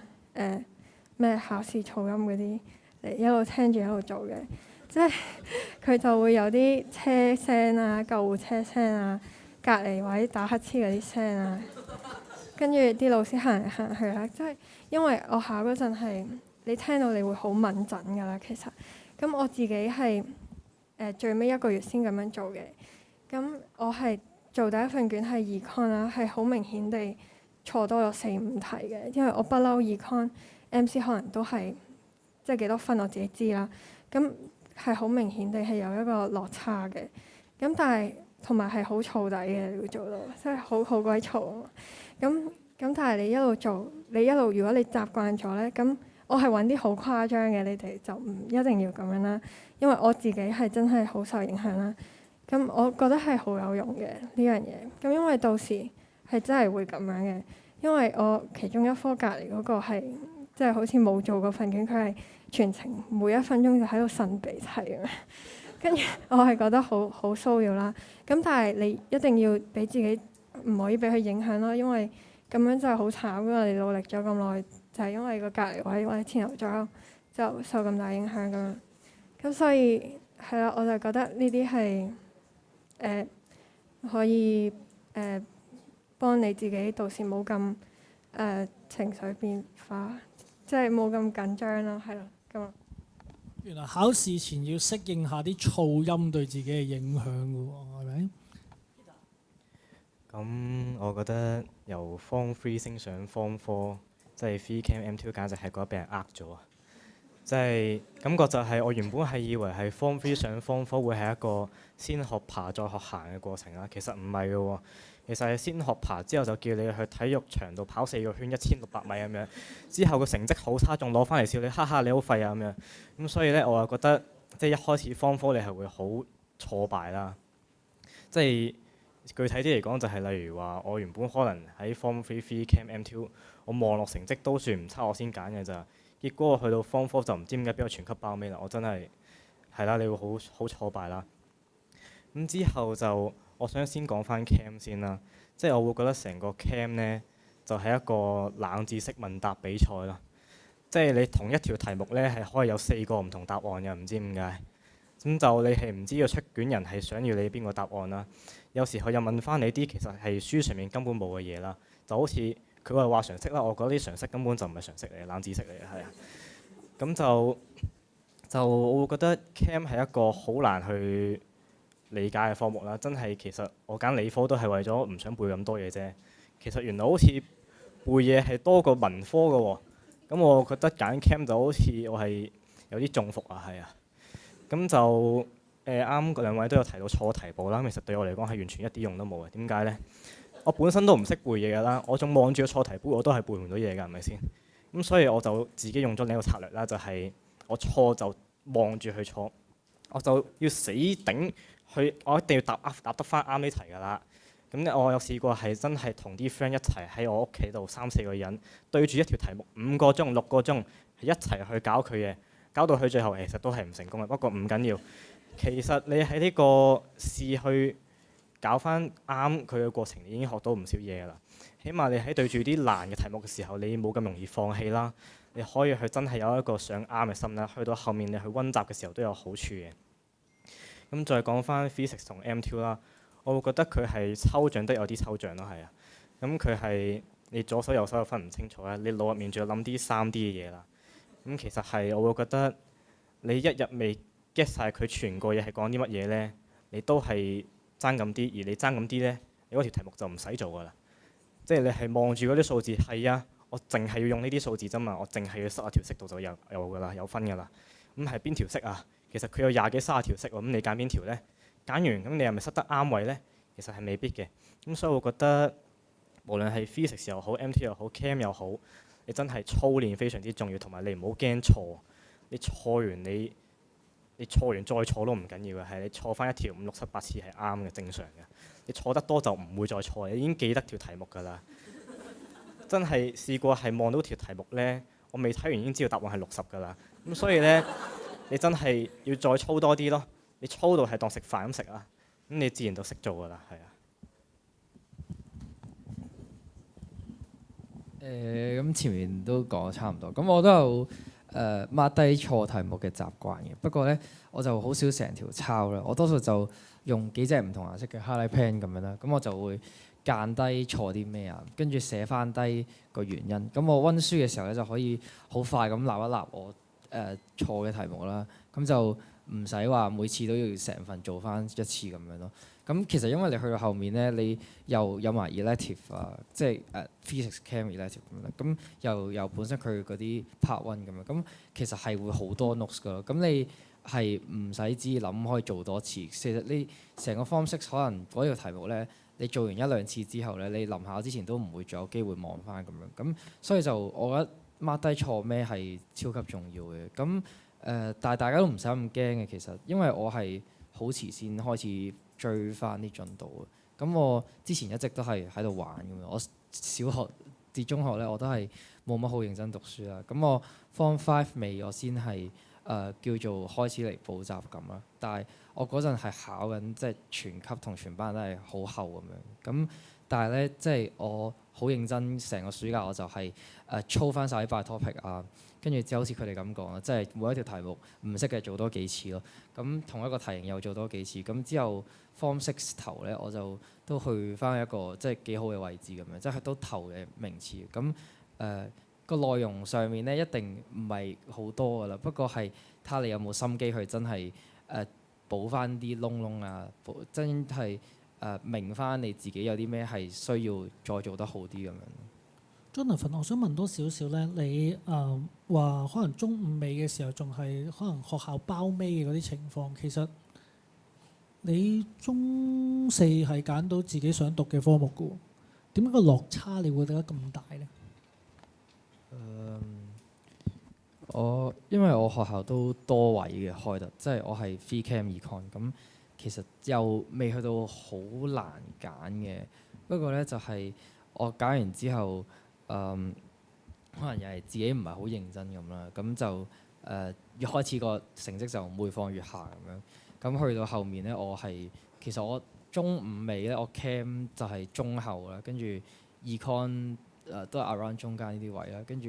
咩考試噪音嗰啲嚟一路聽住一路做嘅，即係佢就會有啲車聲啊、救護車聲啊、隔離位打乞嗤嗰啲聲啊。跟住啲老師行嚟行去啦，即係因為我考嗰陣係你聽到你會好敏陣㗎啦，其實咁我自己係最尾1個月先咁樣做嘅。咁我係做第一份卷係 Econ 啦，係好明顯地錯多咗4-5題嘅，因為我不嬲 Econ MC 可能都係即係幾多分我自己知啦。咁係好明顯地係有一個落差嘅。咁但係同埋係好燥底嘅，你會做到即係好鬼燥啊！咁但係你一路做，你一路如果你習慣咗咧，咁我係揾啲好誇張嘅，你哋就唔一定要咁樣啦。因為我自己係真係好受影響啦。咁我覺得係好有用嘅呢樣嘢。咁因為到時係真係會咁樣嘅，因為我其中一科隔離嗰個係即係好似冇做過份卷，佢係全程每1分鐘就喺度擤鼻涕咁樣。跟住我係覺得好騷擾啦。咁但係你一定要俾自己唔可以俾佢影響咯，因為咁樣就係好慘㗎嘛。你努力咗咁耐，就係因為個隔離位或者前後左右就受咁大影響咁樣。咁所以係啦，我就覺得呢啲係可以幫你自己到時冇咁情緒變化，即係冇咁緊張啦，係咯咁。原來考試前要適應下啲噪音對自己嘅影響㗎喎，係咪？咁我覺得由 Form 3升上 Form 4，即係 Phy Chem M2，簡直係覺得俾人呃咗啊！即係感覺就係我原本係以為係 Form 3上 Form 4會係一個先學爬再學行嘅過程啦，其實唔係嘅喎。其實係先學爬之後就叫你去體育場度跑4個圈1600米咁樣，之後個成績好差，仲攞翻嚟笑你，哈哈你好廢啊咁樣。咁所以咧，我又覺得即係一開始 Form 4你係會好挫敗啦。即係具體啲嚟講，就係例如話，我原本可能喺 Form 3 Phy Chem M2，我望落成績都算唔差，我先揀嘅咋。結果我去到 Form 4就唔知點解俾我全級包尾啦，我真係啦，你會好挫敗啦。咁之後就我想先講翻 Chem 先啦，即係我會覺得成個 Chem 呢，就係一個冷知識問答比賽啦。即係你同一條題目呢，係可以有4個唔同答案嘅，唔知點解。咁就你係唔知個出卷人係想要你邊個答案啦。有時佢又問翻你啲其實係書上面根本冇嘅嘢啦，就好似佢話常識啦，我覺得啲常識根本就唔係常識嚟嘅，冷知識嚟嘅係啊。咁就我會覺得 Chem 係一個好難去理解嘅科目啦。真係其實我揀理科都係為咗唔想背咁多嘢啫。其實原來好似背嘢係多過文科嘅喎。咁我覺得揀 Chem 就好似我係有啲中伏啊，係啊。咁就啱嗰兩位都有提到錯題簿啦，其實對我嚟講係完全一啲用都冇嘅。點解呢？我本身都唔識背嘢㗎啦，我仲望住個錯題簿，我都係背唔到嘢㗎，係咪先？咁所以我就自己用咗另一個策略啦，就係我錯就望住佢錯，我就要死頂去，我一定要答得翻啱呢題㗎啦。咁咧，我有試過係真係同啲 friend 一齊喺我屋企度3-4個人對住一條題目5個鐘6個鐘，係一齊去搞佢嘅，搞到佢最後其實都係唔成功嘅。不過唔緊要，其實你喺呢個試去搞翻啱佢嘅過程，你已經學到唔少嘢㗎啦。起碼你喺對住啲難嘅題目嘅時候，你冇咁容易放棄啦。你可以去真係有一個想啱嘅心啦。去到後面你去温習嘅時候都有好處嘅。咁再講翻 Physics 同 M2 啦，我會覺得佢係抽象得有啲抽象咯，係啊。咁佢係你左手右手又分唔清楚啦，你腦入面仲要諗啲3D 嘅嘢啦。咁其實係我會覺得你一日未 get 晒佢全個嘢係講啲乜嘢呢？你都係爭咁啲，而你爭咁啲咧，你嗰條題目就唔使做㗎啦。即係你係望住嗰啲數字，係啊，我淨係要用呢啲數字啫嘛，我淨係要塞一條式度就有㗎啦，有分㗎啦。咁係邊條式啊？其實佢有20幾30條式喎，咁你揀邊條咧？揀完咁你係咪塞得啱位咧？其實係未必嘅。咁所以我覺得無論係 physics 又好，MT 又好，Chem 又好，你真係操練非常之重要，同埋你唔好驚錯。你錯完你錯完再錯都唔緊要嘅，係你錯翻1條5、6、7、8次係啱嘅，正常嘅。你錯得多就唔會再錯，你已經記得條題目㗎啦。真係試過係望到條題目咧，我未睇完已經知道答案係60㗎啦。咁所以咧，你真係要再操多啲咯。你操到係當食飯咁食啊，咁你自然就識做㗎啦，係啊。咁前面都講得差唔多，咁我都有mark 低錯題目嘅習慣嘅。不過咧，我就好少成條抄啦，我多數就用幾隻唔同顏色嘅 highlight pen 咁樣啦。咁我就會間低錯啲咩啊，跟住寫翻低個原因。咁我温書嘅時候咧就可以好快咁立一立我錯嘅題目啦。咁就唔使話每次都要成份做翻一次咁樣咯。咁其實因為你去到後面咧，你又有埋 elective 啊，即係physics chem elective 咁樣，咁又有本身佢嗰啲 part one 咁樣，咁其實係會好多 notes 噶咯。咁你係唔使知諗可以做多次。其實你成個 form 6可能嗰條題目咧，你做完1、2次之後咧，你臨考之前都唔會再有機會望翻咁樣。咁所以就我覺得 mark 低錯咩係超級重要嘅。咁但係大家都唔使咁驚嘅，其實因為我係好遲先開始追翻啲進度嘅。咁我之前一直都係喺度玩咁樣。我小學至中學咧，我都係冇乜好認真讀書啦。咁我 Form 5尾我先係叫做開始嚟補習咁啦。但係我嗰陣係考緊即係全級同全班都係好後咁樣。咁但係咧即係我好認真，成個暑假我就係操翻晒啲 bio topic 啊。跟住就好似佢哋咁講啦，即係每一條題目唔識嘅做多幾次咯。咁同一個題型又做多幾次。咁之後 Form 6頭咧，我就都去翻一個即係幾好嘅位置咁樣，即係都頭嘅名次。咁個內容上面咧一定唔係好多噶啦，不過係睇下你有冇心機去真係補翻啲窿窿啊，真係明翻你自己有啲咩係需要再做得好啲咁樣。Jonathan，我想問多少少咧，你話可能中五尾嘅時候仲係可能學校包尾嘅嗰啲情況，其實你中4係揀到自己想讀嘅科目嘅喎，點解個落差你會覺得咁大咧？因為我學校都多位嘅開得，即係我係 Phy Chem Econ，咁其實又未去到好難揀嘅。不過咧就係我揀完之後。可能又係自己唔係好認真咁啦，咁就一開始個成績就每況愈下咁樣。咁去到後面咧，其實我中五尾咧，我 Chem 就係中後啦，跟住 Econ 都係 around 中間呢啲位啦，跟住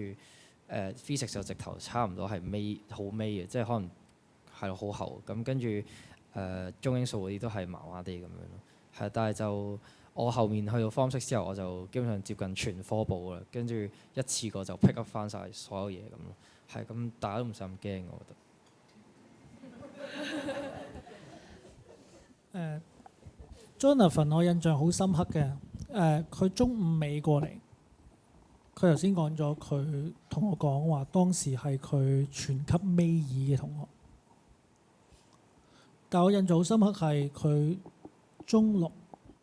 Physics 就直頭差唔多係尾好尾嘅，即係可能係好後。咁跟住中英數嗰啲都係麻麻地咁樣咯，係，但係就。我後面去到 Form 6之後，我就基本上接近全科補啦，跟住一次過就 pick up 翻晒所有嘢咁咯。係咁，大家都唔使咁驚，我覺得。Jonathan， 我印象好深刻嘅。佢中五尾過嚟，佢頭先講咗，佢同我講話當時係佢全級尾2嘅同學。但我印象好深刻係佢中6。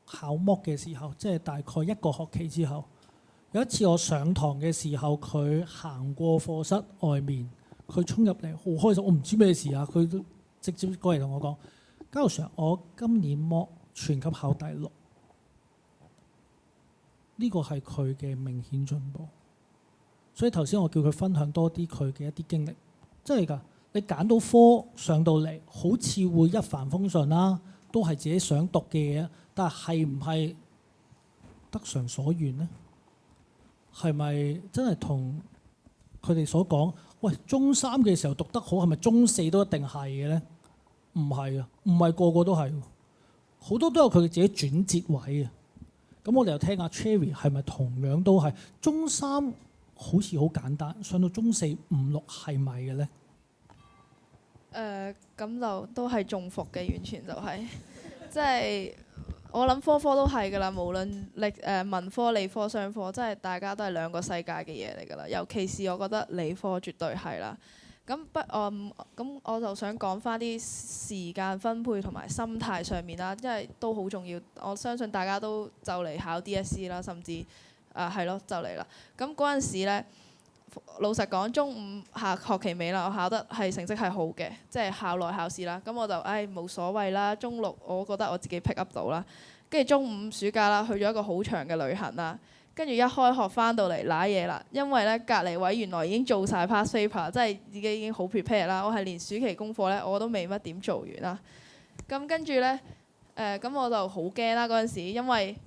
考 mock 嘅時候，即係大概1個學期之後，有一次我上堂嘅時候，佢行過課室外面，佢衝入嚟好開心，我唔知咩事啊！佢都直接過嚟同我講：嘉豪 Sir，我今年 mock 全級考第6，呢個係佢嘅明顯進步。所以頭先我叫佢分享多啲佢嘅一啲經歷，真係㗎！你揀到科上到嚟，好似會一帆風順啦，都係自己想讀嘅嘢。但係唔係得償所願呢？係咪真係同佢哋所講？喂，中3嘅時候讀得好，係咪中4都一定係嘅呢？唔係啊，唔係個個都係，好多都有佢自己轉折位啊。咁我哋又聽下 Cherry 係咪同樣都係中3好似好簡單，上到中4、5、6係咪嘅呢？咁就都係中伏嘅，完全就係、即係我諗科科都係㗎啦，無論文科、理科、商科，即係大家都係兩個世界嘅嘢嚟㗎啦。尤其是我覺得理科絕對係啦。咁我就想講翻啲時間分配同埋心態上面啦，因為都好重要。我相信大家都就嚟考 DSE 啦，甚至係咯就嚟啦。咁嗰陣時咧，老實講，中五下學期尾啦，我考得係成績係好嘅，即係校內考試啦。咁我就冇所謂啦。中六我覺得我自己 pick up 到啦。跟住中五暑假啦，去咗一個好長嘅旅行啦。跟住一開學翻到嚟揦嘢啦，因為咧隔離位原來已經做晒 past paper，即係自己已經好 prepare 啦。我係連暑期功課咧我都未乜點做完啦。咁跟住咧咁我就好驚啦嗰陣時，因為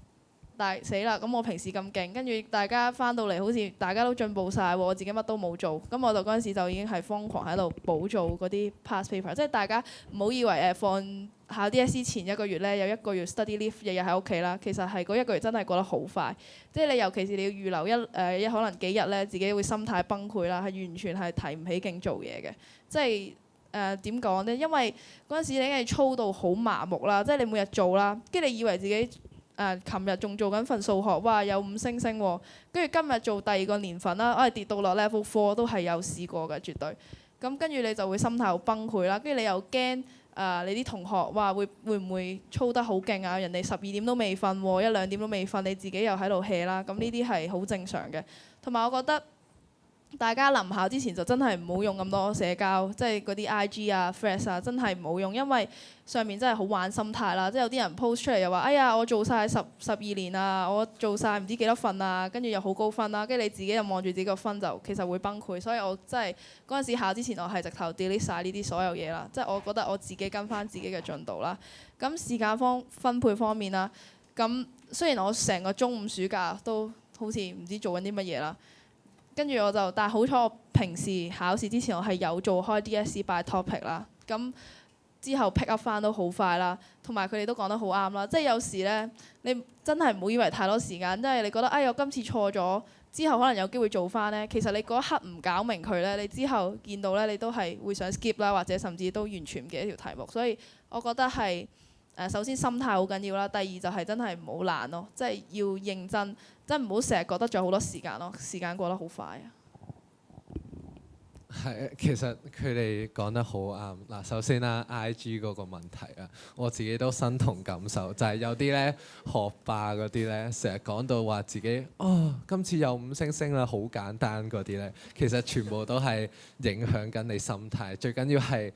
死啦！咁我平時咁勁，跟住大家翻到嚟好似大家都進步晒喎，我自己乜都冇做。咁我就嗰陣時就已經係瘋狂喺度補做嗰啲 past paper，即係大家唔好以為放考 DSE 前一個月咧有一個月 study leave，日日喺屋企啦。其實係嗰一個月真係過得好快，即係你尤其是你要預留可能幾日咧，自己會心態崩潰啦，係完全係提唔起勁做嘢嘅。即係點講呢？因為嗰陣時你已經係操到好麻木啦，即係你每日做啦，跟住你以為自己琴日仲做緊份數學，哇有5星星喎，跟住今日做第2個年份啦，我係跌到落 level 4都係有試過嘅，絕對。咁跟住你就會心態好崩潰啦，跟住你又驚你啲同學話會唔會操得好勁啊？人哋12點都未瞓喎，1、2點都未瞓，你自己又喺度 hea 啦，咁呢啲係好正常嘅。同埋我覺得大家臨考之前就真係唔好用咁多社交，即係嗰啲 IG 啊、Threads 啊，真係唔好用，因為上面真係好玩心態啦。即係有啲人 post 出嚟又話：哎呀，我做晒12年啊，我做晒唔知幾多份啊，跟住又好高分啦。跟住你自己又望住自己個分就其實會崩潰。所以我真係嗰陣時考之前，我係直頭 delete 晒呢啲所有嘢啦。即係我覺得我自己跟翻自己嘅進度啦。咁時間分配方面啦，咁雖然我成個中午暑假都好似唔知做緊啲乜嘢啦。跟住但係好彩我平時考試之前我係有做開 DSE by topic 啦，咁之後 pick up 翻都好快啦，同埋佢哋都講得好啱啦，即係有時咧你真係唔好以為太多時間，即係你覺得我今次錯咗，之後可能有機會做翻咧，其實你嗰一刻唔搞明佢咧，你之後見到咧你都係會想 skip 啦，或者甚至都完全唔記得條題目，所以我覺得係首先心態好緊要啦，第二就係真係唔好懶咯，即係要認真。真唔好成日覺得仲有好多時間咯，時間過得好快啊！係，其實佢哋講得好啱。嗱，首先啦，IG 嗰個問題啊，我自己都身同感受，就係有啲咧學霸嗰啲咧，成日講到話自己今次有5星星啦，好簡單嗰啲咧，其實全部都係影響緊你心態。最緊要係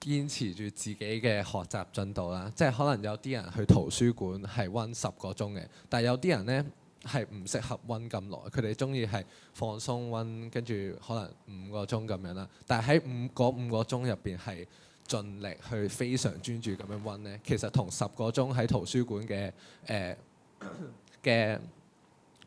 堅持住自己嘅學習進度啦，即係可能有啲人去圖書館係溫10個鐘嘅，但係有啲人咧係唔適合溫咁耐，佢哋中意係放鬆溫，跟住可能5個鐘咁樣啦。但係喺5個鐘入邊係盡力去非常專注咁樣溫咧，其實同10個鐘喺圖書館嘅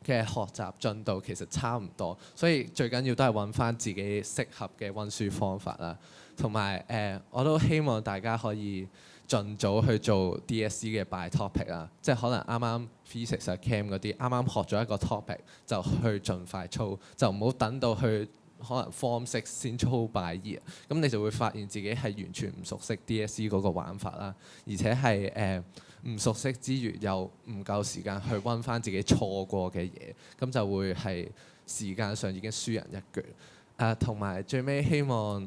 學習進度其實差唔多，所以最緊要都係揾翻自己適合嘅溫書方法啦。同埋我都希望大家可以盡早去做 DSE 嘅 by topic 啦，即係可能啱啱 physics 啊 chem 嗰啲啱啱學咗一個 topic 就去盡快操，就唔好等到去可能 form 6先操 by year，咁你就會發現自己係完全唔熟悉 DSE 嗰個玩法啦，而且係唔熟悉之餘又唔夠時間去溫翻自己錯過嘅嘢，咁就會係時間上已經輸人一腳。同埋最尾希望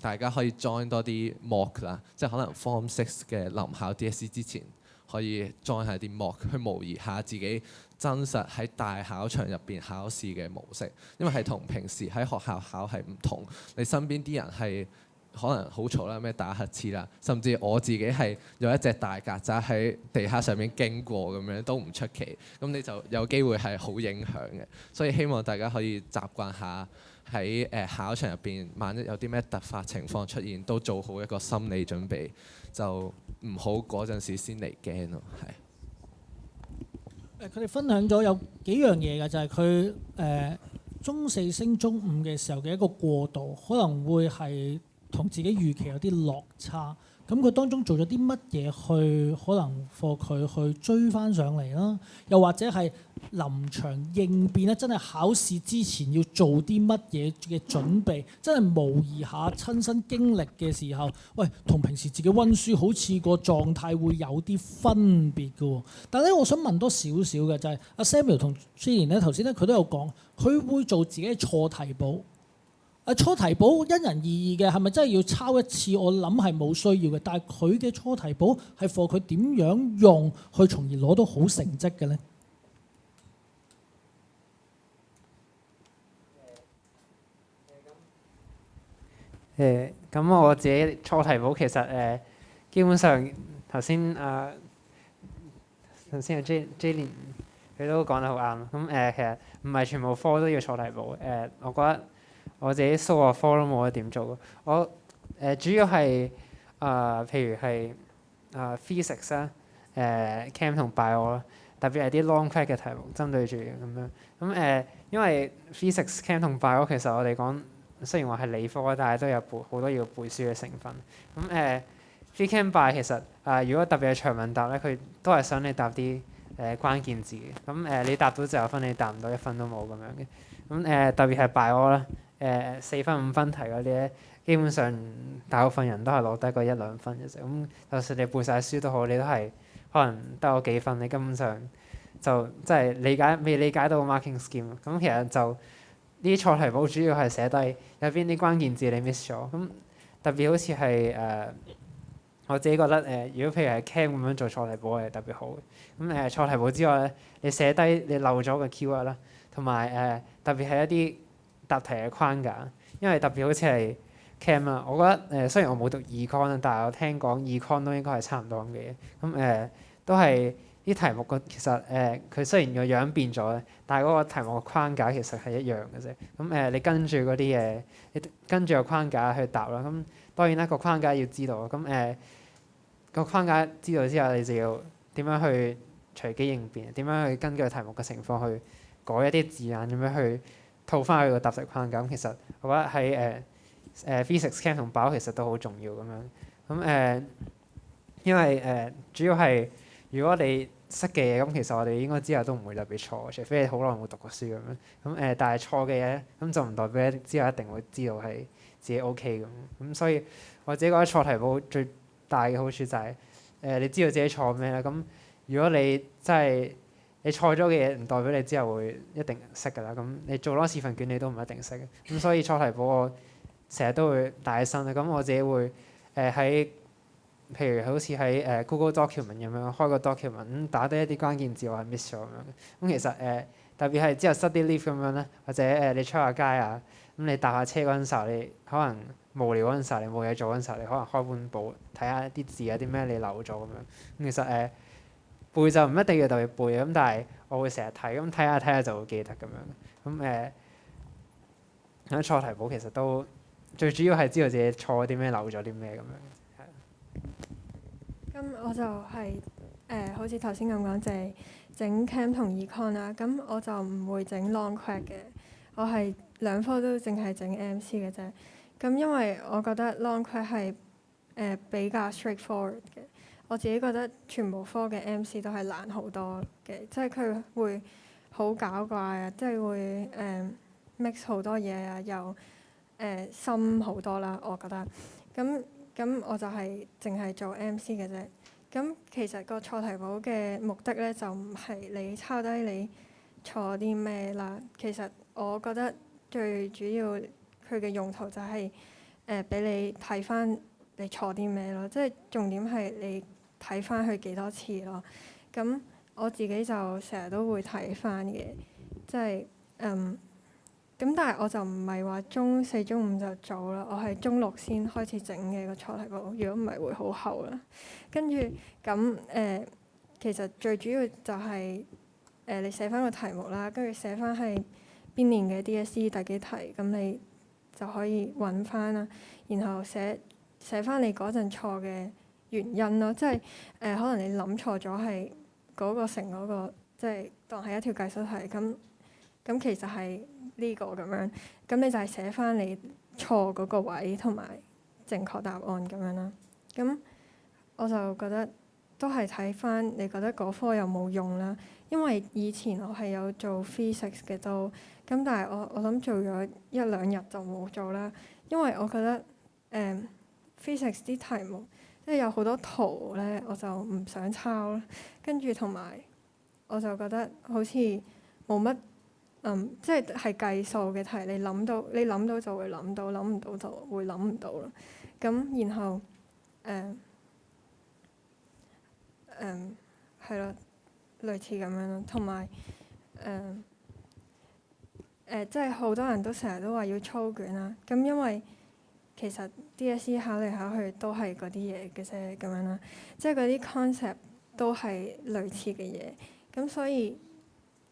大家可以 join 多啲 mock 啦，即係可能 form 6嘅臨考 DSE 之前可以 join 下啲 mock 去模擬下自己真實喺大考場入邊考試嘅模式，因為係同平時喺學校考係唔同。你身邊啲人係可能好嘈啦，咩打乞嗤啦，甚至我自己係有一隻大曱甴喺地下上面經過咁樣都唔出奇，咁你就有機會係好影響嘅。所以希望大家可以習慣下喺考場入邊，萬一有啲咩突發情況出現，都做好一個心理準備，就唔好嗰陣時先嚟驚咯。係。佢哋分享咗有幾樣嘢嘅，就係佢中4升中5嘅時候嘅一個過渡，可能會係同自己預期有啲落差。咁佢當中做咗啲乜嘢去可能 for 佢去追翻上嚟啦？又或者係臨場應變咧，真係考試之前要做啲乜嘢嘅準備？真係模擬下親身經歷嘅時候，喂，同平時自己温書好似個狀態會有啲分別嘅喎。但係咧，我想問多少少嘅就係阿 Samuel 同 Jillian 咧，頭先咧佢都有講，佢會做自己嘅錯題簿。錯題簿因人而異嘅，係咪真係要抄一次？我諗係冇需要嘅。但係佢嘅錯題簿係 for 佢點樣用，去從而攞到好成績嘅咧？咁我自己錯題簿其實基本上頭先阿 Jillian 佢都講得好啱。咁其實唔係全部科都要錯題簿。我覺得我自己數學科都冇得點做。我主要係譬如係physics 啦、chem 同 bio 啦，特別係啲 long crack 嘅題目針對住嘅咁樣。咁因為 physics、chem 同 bio 其實我哋講雖然話係理科，但係都有好多要背書嘅成分。咁phy chem bio 其實如果特別係長問答咧，佢都係想你答啲關鍵字嘅。咁你答到就有分，你答唔到1分都冇咁樣嘅。咁特別係 bio 啦。4分5分題嗰啲咧，基本上大部分人都係攞低個1-2分嘅啫。咁就算你背晒書都好，你都係可能得嗰幾分，你根本上就即係未理解到個 marking scheme。咁其實就呢啲錯題簿主要係寫低有邊啲關鍵字你 miss 咗。咁特別好似係我自己覺得如果譬如係 cam 咁樣做錯題簿係特別好嘅。咁錯題簿之外咧，你寫低你漏咗個 keyword 啦，同埋特別係一啲答題嘅框架，因為特別好似係 cam 啦，我覺得雖然我冇讀 econ 啦，但係我聽講 econ 都應該係差唔多咁嘅嘢。咁都係啲題目其實佢雖然個樣變咗咧，但係嗰個題目嘅框架其實係一樣嘅啫。咁你跟住嗰啲嘢，你跟住個框架去答啦。咁當然啦，個框架要知道。咁個框架知道之後，你就要點樣去隨機應變，點樣去根據題目嘅情況去改一啲字眼，點樣去套翻去個答題框架。咁其實我覺得喺physics、chem 同 bio 其實都好重要咁樣。咁因為主要係如果你識嘅嘢，咁其實我哋應該之後都唔會特別錯，除非你好耐冇讀過書咁樣。咁但係錯嘅嘢，咁就唔代表你之後一定會知道係自己 OK 咁。咁所以我自己覺得錯題簿最大嘅好處就係你知道自己錯咩啦。咁如果你真係你錯咗嘅嘢，唔代表你之後會一定識㗎啦。咁你做多次份卷，你都唔一定識嘅。咁所以錯題簿我成日都會帶起身啦。咁我自己會喺譬如好似喺Google Document 咁樣開個 document，打低一啲關鍵字我係 miss 咗咁樣。咁其實特別係之後 study leave 咁樣咧，或者你出下街啊，咁你搭下車嗰陣時候，你可能無聊嗰陣時候，你冇嘢做嗰陣時候，你可能開本簿睇下啲字有啲咩你漏咗咁樣。咁其實背就唔一定要特別背咁，但係我會成日睇，咁睇下睇下就會記得咁樣。咁喺錯題簿其實都最主要係知道自己錯啲咩，漏咗啲咩咁樣。咁我就係好似頭先咁講，就係整 cam 同 econ 啦。咁我就唔會整 long crack 嘅，我係兩科都淨係整 MC 嘅啫。咁因為我覺得 long crack 係比較 straightforward 嘅。我自己覺得全部科嘅 MC 都係難好多嘅，即係佢會好搞怪啊，即係會mix 好多嘢啊，又深好多啦。我覺得咁我就係淨係做 MC 嘅啫。咁其實個錯題簿嘅目的咧，就唔係你抄低你錯啲咩啦。其實我覺得最主要佢嘅用途就係俾你睇翻你錯啲咩咯，即係重點係你睇翻佢幾多次咯。咁我自己就成日都會睇翻嘅，即係咁但係我就唔係話中4、中5就做啦，我係中6先開始整嘅個錯題簿。如果唔係會好厚啦。跟住咁其實最主要就係你寫翻個題目啦，跟住寫翻係邊年嘅 DSE 第幾題，咁你就可以揾翻啦。然後寫翻你嗰陣錯嘅原因咯，即係可能你諗錯咗係嗰個乘嗰個，即係當係一條計數題咁其實係呢個咁樣，咁你就係寫翻你錯嗰個位同埋正確答案咁樣啦。咁我就覺得都係睇翻你覺得嗰科有冇用啦。因為以前我係有做 physics 嘅都，咁但係我諗做咗一兩日就冇做啦，因為我覺得physics 啲題目即係有好多圖咧，我就唔想抄啦。跟住同埋我就覺得好似冇乜即係計數嘅題，你諗到就會諗到，諗唔到就會諗唔到啦。咁然後係咯，類似咁樣咯。同埋即係好多人都成日都話要操卷啦。咁因為其實 DSE 考嚟考去都係嗰啲嘢嘅啫，咁樣啦。即係嗰啲 concept 都係類似嘅嘢。咁所以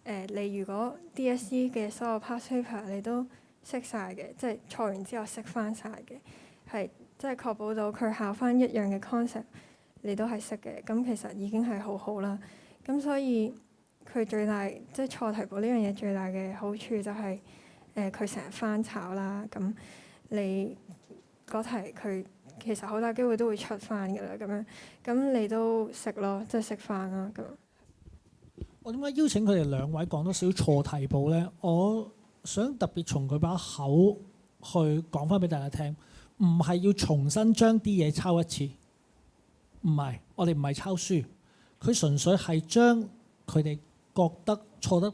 你如果 DSE 嘅所有 past paper 你都識晒嘅，即係錯完之後識翻晒嘅，係即係確保到佢考翻一樣嘅 concept，你都係識嘅。咁其實已經係好好啦。咁所以佢最大即係錯題簿呢樣嘢最大嘅好處就係佢成日翻炒啦。咁你嗰題佢其實好大機會都會出翻㗎啦。咁樣咁你都識咯，即係識翻啦咁。我點解邀請佢哋兩位講多少錯題簿咧？我想特別從佢把口去講翻俾大家聽，唔係要重新將啲嘢抄一次，唔係，我哋唔係抄書，佢純粹係將佢哋覺得錯得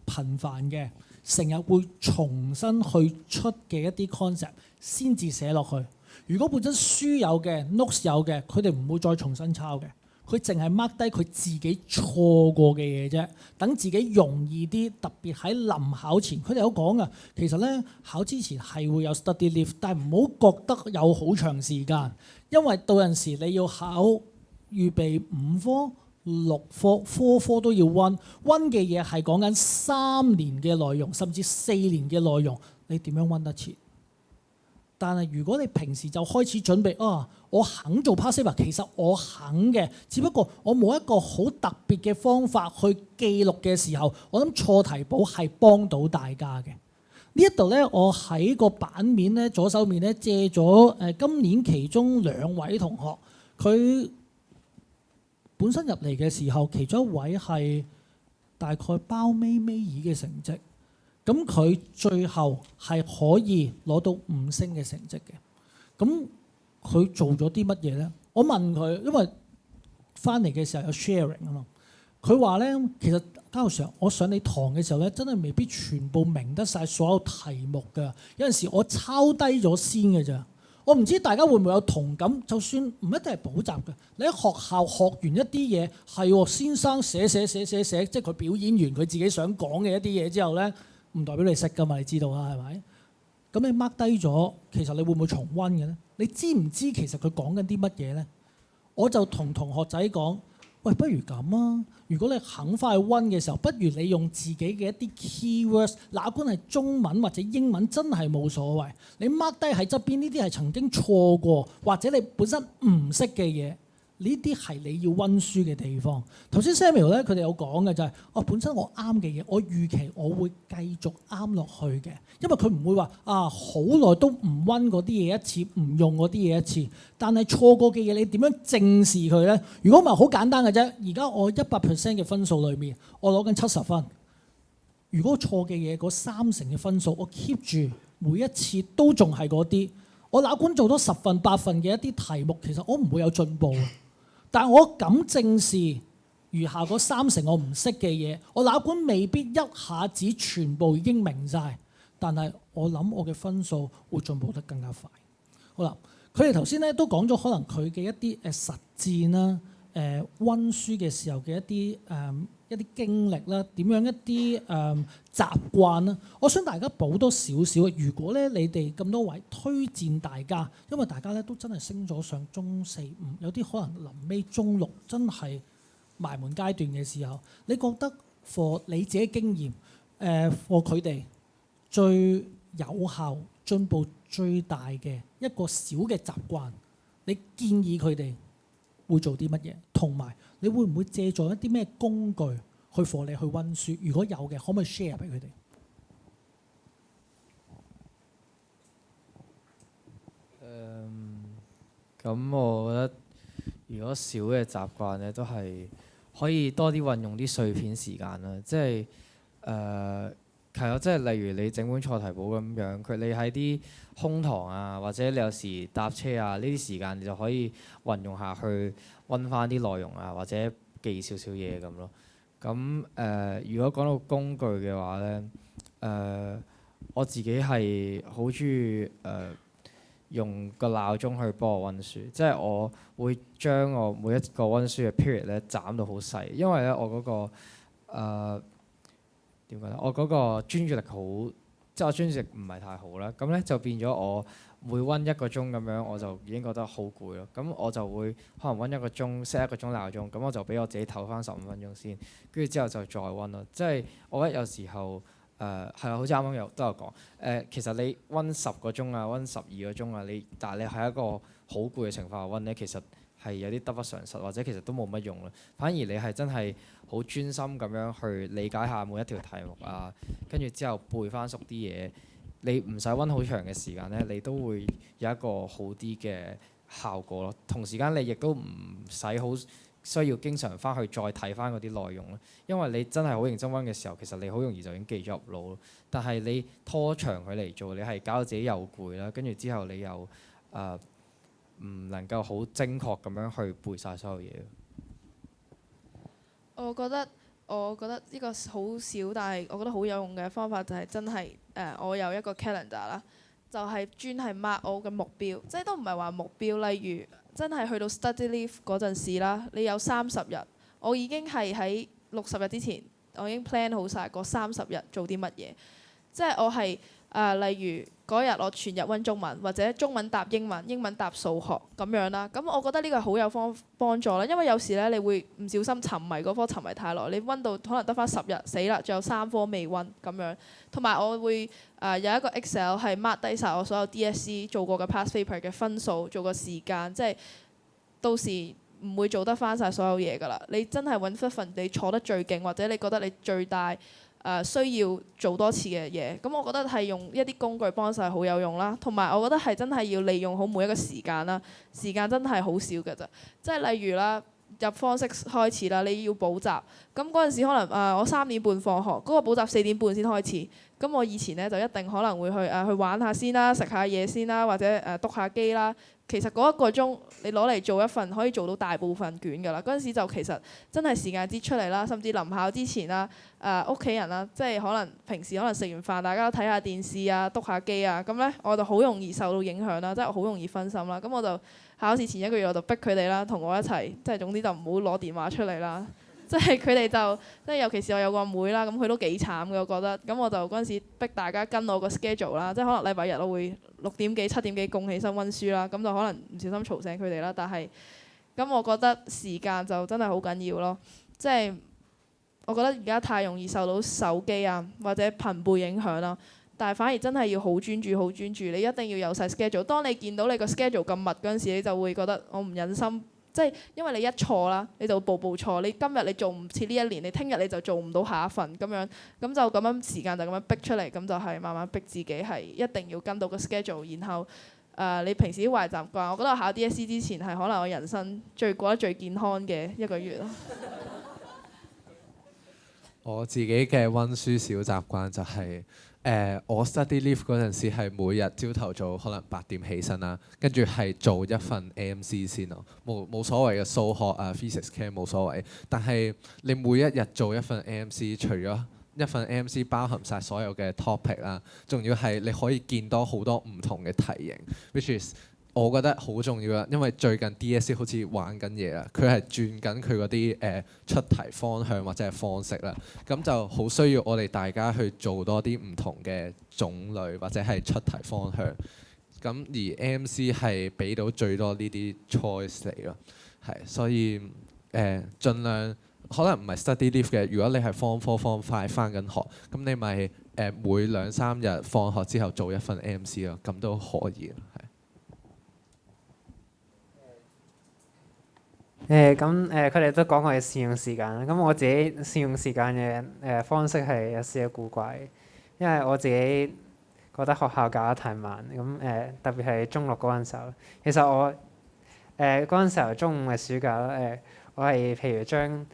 頻繁嘅，成日會重新去出嘅一啲 concept 先至寫落去。如果本身書有嘅 notes 有嘅，佢哋唔會再重新抄嘅。佢淨係 mark 低佢自己錯過嘅嘢啫，等自己容易啲。特別喺臨考前，佢哋有講噶。其實咧考之前係會有 study leave，但係唔好覺得有好長時間，因為到陣時你要考預備5科、6科，科科都要温嘅嘢係講緊3年嘅內容，甚至4年嘅內容，你點樣温得切？但係如果你平時就開始準備我肯做 past paper， 其實我肯嘅，只不過我冇一個好特別嘅方法去記錄嘅時候，我諗錯題簿係幫到大家嘅。呢一度咧，我喺個版面咧左手面咧借咗今年其中2位同學，佢本身入嚟嘅時候，其中一位係大概包尾尾二嘅成績。咁佢最後係可以攞到5星嘅成績嘅。咁佢做咗啲乜嘢咧？我問佢，因為翻嚟嘅時候有 sharing 啊嘛。佢話咧，其實教授，我上你堂嘅時候咧，真係未必全部明得晒所有題目㗎。有陣時我抄低咗先嘅咋。我唔知大家會唔會有同感？就算唔一定係補習嘅，你喺學校學完一啲嘢，係先生寫，即係佢表演完佢自己想講嘅一啲嘢之後咧，唔代表你識㗎嘛？你知道啦，係咪？咁你 mark 低咗，其實你會唔會重温嘅咧？你知唔知其實佢講緊啲乜嘢咧？我就同同學仔講：喂，不如咁啊！如果你肯翻去温嘅時候，不如你用自己嘅一啲 keywords，哪管係中文或者英文，真係冇所謂。你 mark 低喺側邊呢啲係曾經錯過，或者你本身唔識嘅嘢。呢啲係你要温書嘅地方。頭先 Samuel 咧，佢哋有講嘅就係，本身我啱嘅嘢，我預期我會繼續啱落去嘅，因為佢唔會話好耐都唔温嗰啲嘢一次，唔用嗰啲嘢一次。但係錯過嘅嘢，你點樣正視佢咧？如果唔係好簡單嘅啫。而家我100% 嘅分數裏面，我攞緊70分。如果錯嘅嘢嗰3成嘅分數，我 keep 住每一次都仲係嗰啲，我哪管做到10份8份嘅一啲題目，其實我唔會有進步。但係我敢正視餘下嗰3成我唔識嘅嘢，我哪管未必一下子全部已經明晒，但係我諗我嘅分數會進步得更加快。好啦，佢哋頭先咧都講咗可能佢嘅一啲實戰啦，温書嘅時候嘅一啲經歷啦，點樣一啲習慣啦，我想大家補多少少。如果咧你哋咁多位推薦大家，因為大家咧都真係升咗上中4、5，有啲可能臨尾中6真係埋門階段嘅時候，你覺得 for 你自己經驗for 佢哋最有效進步最大嘅一個小嘅習慣，你建議佢哋會做啲乜嘢？同埋你會唔會借助一啲咩工具去幫你去温書？如果有嘅，可唔可以 share 俾佢哋？咁我覺得如果少嘅習慣咧，都係可以多啲運用啲碎片時間啦，即係係咯，即係例如你整本錯題簿咁樣，你喺啲空堂啊，或者你有時搭車啊，呢啲時間你就可以運用下去温翻啲內容啊，或者記少少嘢咁咯。咁如果講到工具嘅話咧，我自己係好中意用個鬧鐘去幫我温書，即係我會將我每一個温書嘅 period 咧斬到好細，因為咧我嗰個點講咧，我嗰個專注力好，即係我專注力唔係太好啦，咁咧就變咗我每温1個鐘咁樣，我就已經覺得好攰咯。咁我就會可能温1個鐘 set 1個鐘鬧鐘，咁我就俾我自己唞翻15分鐘先，跟住之後就再温咯。即係我覺得有時候係啊，好似啱啱都有講其實你温10個鐘啊，温12個鐘啊，但係你喺一個好攰嘅情況下温咧，其實係有啲得不償失，或者其實都冇乜用啦。反而你係真係好專心咁樣去理解下每一條題目啊，跟住之後背翻熟啲嘢，你唔使温好長嘅時間咧，你都會有一個好啲嘅效果咯。同時間你亦都唔使好需要經常翻去再睇翻嗰啲內容咯，因為你真係好認真温嘅時候，其實你好容易就已經記咗入腦咯。但係你拖長佢嚟做，你係搞到自己又攰啦，跟住之後你又唔能夠好精確咁樣去背晒所有嘢。我覺得呢個好少，但係我覺得好有用嘅方法就係真係我有一個 calendar 啦，就係專係 mark 我嘅目標，即係都唔係話目標，例如真係去到 study leave 嗰陣時啦，你有30日，我已經係喺60日之前，我已經 plan 好晒嗰30日做啲乜嘢，即係我係例如嗰日我全日温中文，或者中文答英文，英文答數學咁樣啦。咁我覺得呢個係好有幫助啦，因為有時咧你會唔小心沉迷嗰科沉迷太耐，你温到可能得翻10日，死啦，仲有3科未温咁樣。同埋我會有一個 Excel 係 mark 低晒我所有 DSE 做過嘅 past paper 嘅分數，做個時間，即係到時唔會做得翻晒所有嘢㗎啦。你真係揾一份你坐得最勁，或者你覺得你最大需要做多次嘅嘢，咁我覺得係用一啲工具幫手係好有用啦。同埋我覺得係真係要利用好每一個時間啦，時間真係好少㗎咋。即係例如啦，入方式開始啦，你要補習，咁嗰陣時可能我3點半放學，嗰個補習4點半先開始。咁我以前咧就一定可能會去玩下先啦，食下嘢先啦，或者篤下機啦。其實嗰1個鐘你攞嚟做一份可以做到大部分卷㗎啦。嗰陣時就其實真係時間擠出嚟啦，甚至臨考之前啦，屋企人啦，即係可能平時可能食完飯大家都睇下電視啊，篤下機啊，咁咧我就好容易受到影響啦，即係好容易分心啦。咁我就考試前1個月我就逼佢哋啦，同我一齊，即係總之就唔好攞電話出嚟啦。即係佢哋就即係尤其是我有個妹啦，咁佢都幾慘嘅，我覺得。咁我就嗰陣時逼大家跟我個 schedule 啦，即係可能禮拜日我會6點幾7點幾供起身温書啦，咁就可能唔小心嘈醒佢哋啦。但係咁我覺得時間就真係好緊要咯，即係我覺得而家太容易受到手機啊或者朋輩影響啦，但係反而真係要好專注好專注，你一定要有晒 schedule。當你見到你個 schedule 咁密嗰陣時，你就會覺得我唔忍心。即係因為你一錯啦，你就步步錯。你今日你做唔切呢1年，你聽日你就做唔到下一份咁樣，咁就咁樣時間就咁樣逼出嚟，咁就係慢慢逼自己係一定要跟到個 schedule。然後你平時啲壞習慣，我覺得我考 DSE 之前係可能我人生過得最健康嘅1個月咯。我自己嘅温書小習慣就係我 study leave 嗰陣時係每日朝頭早可能8點起身啦，跟住係做一份 MC 先咯，冇所謂嘅數學啊 physics chem 冇所謂，但係你每一日做一份 MC， 除咗一份 MC 包含晒所有嘅 topic 啦，仲要係你可以見到好多唔同嘅題型 ，which is 我覺得好重要啦，因為最近 DSE 好似玩緊嘢啦，佢係轉緊佢嗰啲出題方向或者係方式啦，咁就好需要我哋大家去做多啲唔同嘅種類或者係出題方向，咁而 MC 係俾到最多呢啲 choice 嚟咯，係所以盡量可能唔係 study leave 嘅，如果你係 form 4 form 5翻緊學，咁你咪每2-3日放學之後做一份 MC 咯，咁都可以係。咁佢哋都講過係善用時間啦。咁我自己善用時間嘅方式係有少少古怪，因為我自己覺得學校教得太慢。咁特別係中六嗰陣時候，其實我嗰陣時候中五嘅暑假啦，我係譬如將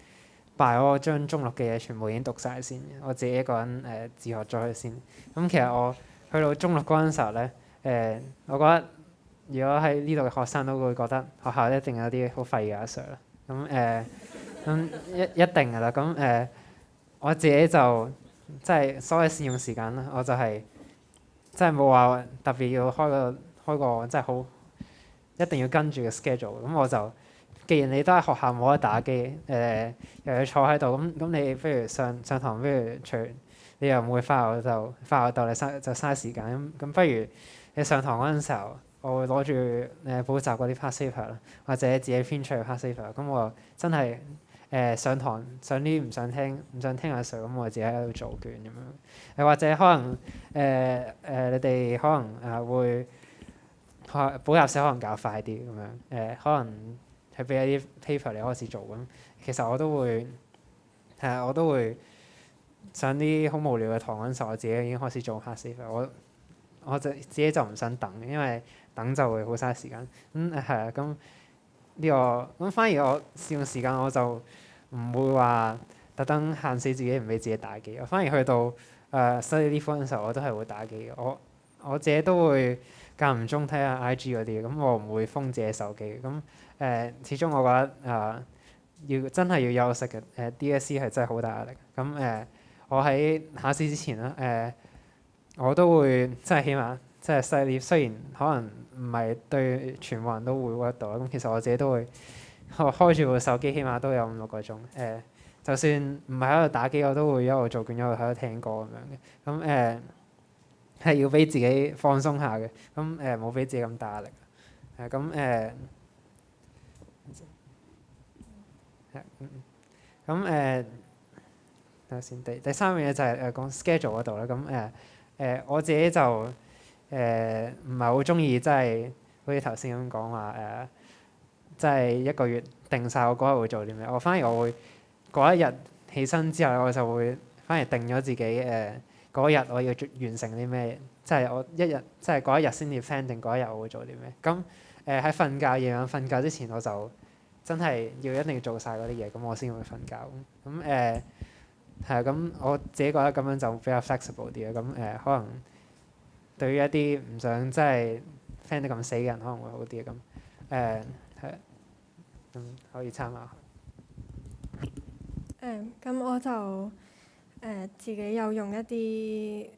我將中六嘅嘢全部已經讀晒先，我自己一個人自學咗佢先。咁其實我去到中六嗰陣時候咧，我覺得如果喺呢度嘅學生都會覺得學校一定有啲好廢嘅阿 Sir 啦。咁一定㗎啦。咁我自己就即係所謂善用時間啦，我就係即係冇話特別要開個即係好一定要跟住嘅 schedule。咁我就既然你都喺學校冇得打機，又要坐喺度，咁你不如上堂，不如你又唔會翻學就翻學度，你就嘥時間。咁不如你上堂嗰陣時候，我會攞住補習嗰啲 past paper 啦，或者自己編出嚟 past paper。咁我真係上堂上啲唔想聽阿 Sir，咁我自己喺度做卷咁樣。或者可能你哋可能會補習社可能搞快啲咁樣，可能係俾一啲 paper 你開始做咁。其實我都會上啲好無聊嘅堂嗰陣時候，我自己已經開始做 past paper。我自己就唔想等，因為等就會好嘥時間。係啊，咁呢個咁反而我善用時間，我就唔會話特登限死自己唔俾自己打機。我反而去到study leave嗰陣時候，我都係會打機嘅。我自己都會間唔中睇下 IG 嗰啲，咁我唔會封自己手機。咁始終我覺得真係要休息嘅。DSE 係真係好大壓力。咁我喺考試之前啦，我都會即係起碼即係 study leave，雖然可能唔係對全部人都會 work 到啦。咁其實我自己都會開住部手機，起碼都有5-6個鐘。就算唔係喺度打機，我都會一路做卷一路喺度聽歌咁樣嘅。咁係要俾自己放鬆下嘅。咁冇俾自己咁大壓力。等下先。第三樣嘢就係講 schedule 嗰度啦。咁我自己就唔係好中意，即係好似頭先咁講話即係一個月定晒我嗰日會做啲咩。反而我會嗰一日起身之後，我就會反而定咗自己嗰日我要完成啲咩，即係我一日即係嗰一日先至 plan 定嗰一日我會做啲咩。咁喺夜晚瞓覺之前，我就真係一定要做晒嗰啲嘢，咁我先會瞓覺。咁係啊，咁我自己覺得咁樣就比較 flexible 啲嘅。咁可能對於一啲唔想即係 plan 得咁死嘅人，可能會好啲嘅。咁係可以參考。咁我就自己有用一啲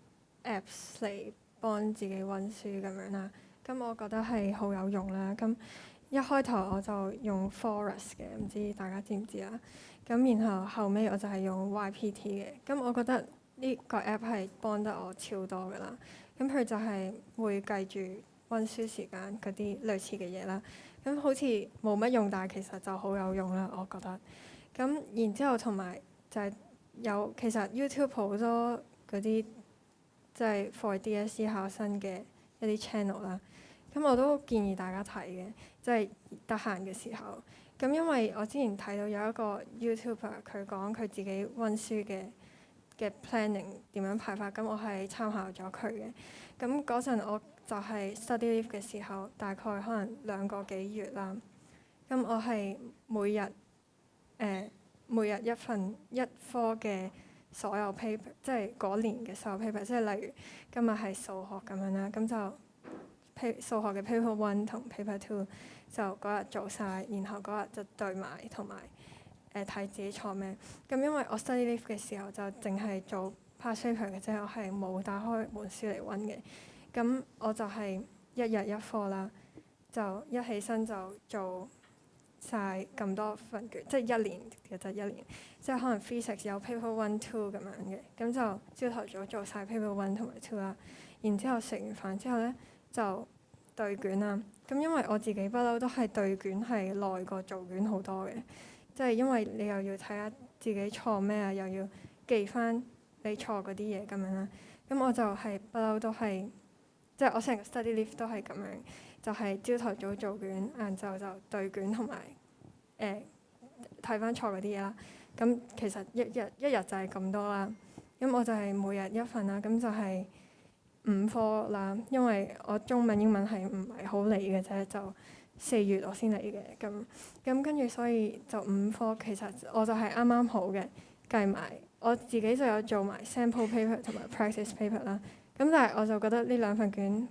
apps 嚟幫自己温書咁樣啦。咁我覺得係好有用啦。咁一開頭我就用 Forest 嘅，唔知大家知唔知啊？咁然後後尾我就係用 YPT 嘅。咁我覺得呢個 app 係幫得我超多㗎啦。咁佢就係會計住温書時間嗰啲類似嘅嘢啦。咁好似冇乜用，但係其實就好有用啦，我覺得。咁然之後同埋就係其實 YouTube 好多嗰啲即係 for DSE 考生嘅一啲 channel 啦。咁我都建議大家睇嘅，即係得閒嘅時候。咁因為我之前睇到有一個 YouTuber 佢講佢自己温書嘅 planning 點樣排法，咁我係參考咗佢嘅。咁嗰陣我就係 study leave 嘅時候，大概可能2個幾月啦。咁我係每日一科嘅所有 paper，即係嗰年嘅所有 paper，即係例如今日係數學咁樣啦，咁就數學嘅 paper 1同 paper 2就嗰日做晒，然後嗰日就對埋同埋睇自己錯咩。咁因為我 study leave 嘅時候就淨係做 past paper 嘅啫，我係冇打開本書嚟温嘅。咁我就係一日一科啦，就一起身就做晒咁多份卷，即係1年嘅就1年，即係可能 physics 有 paper 1、2咁樣嘅，咁就朝頭早做晒 paper 1同埋 2啦，然之後食完飯之後咧就對卷啦。咁因為我自己不嬲都係對卷係耐過做卷好多嘅，即係因為你又要睇下自己錯咩啊，又要記翻你錯嗰啲嘢咁樣啦。咁我就係不嬲都係，即係我成個 study leave 都係咁樣，就係朝頭早做卷，晏晝就對卷同埋睇翻錯嗰啲嘢啦。咁其實一日就係咁多啦。咁我就係每日一份啦，咁就係5科啦。因為我中文英文係唔係好理嘅啫，就4月我先嚟嘅，咁跟住所以就5科其實我就係啱啱好嘅，計埋我自己就有做埋 sample paper 同埋 practice paper 啦。咁但係我就覺得呢2份卷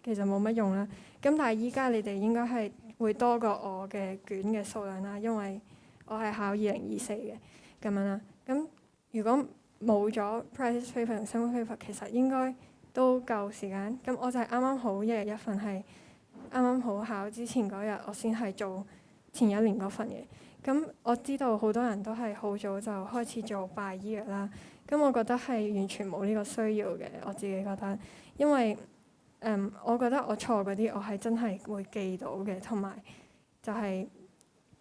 其實冇乜用啦。咁但係依家你哋應該係會多過我嘅卷嘅數量啦，因為我係考2024嘅咁樣啦。咁如果冇咗 practice paper 同 sample paper，其實應該都夠時間。咁我就係啱啱好一日一份，係啱啱好考之前嗰日我先係做前一年嗰份嘅。咁我知道好多人都係好早就開始做 by year 啦。咁我覺得係完全冇呢個需要嘅，我自己覺得，因為我覺得我錯嗰啲我係真係會記到嘅，同埋就係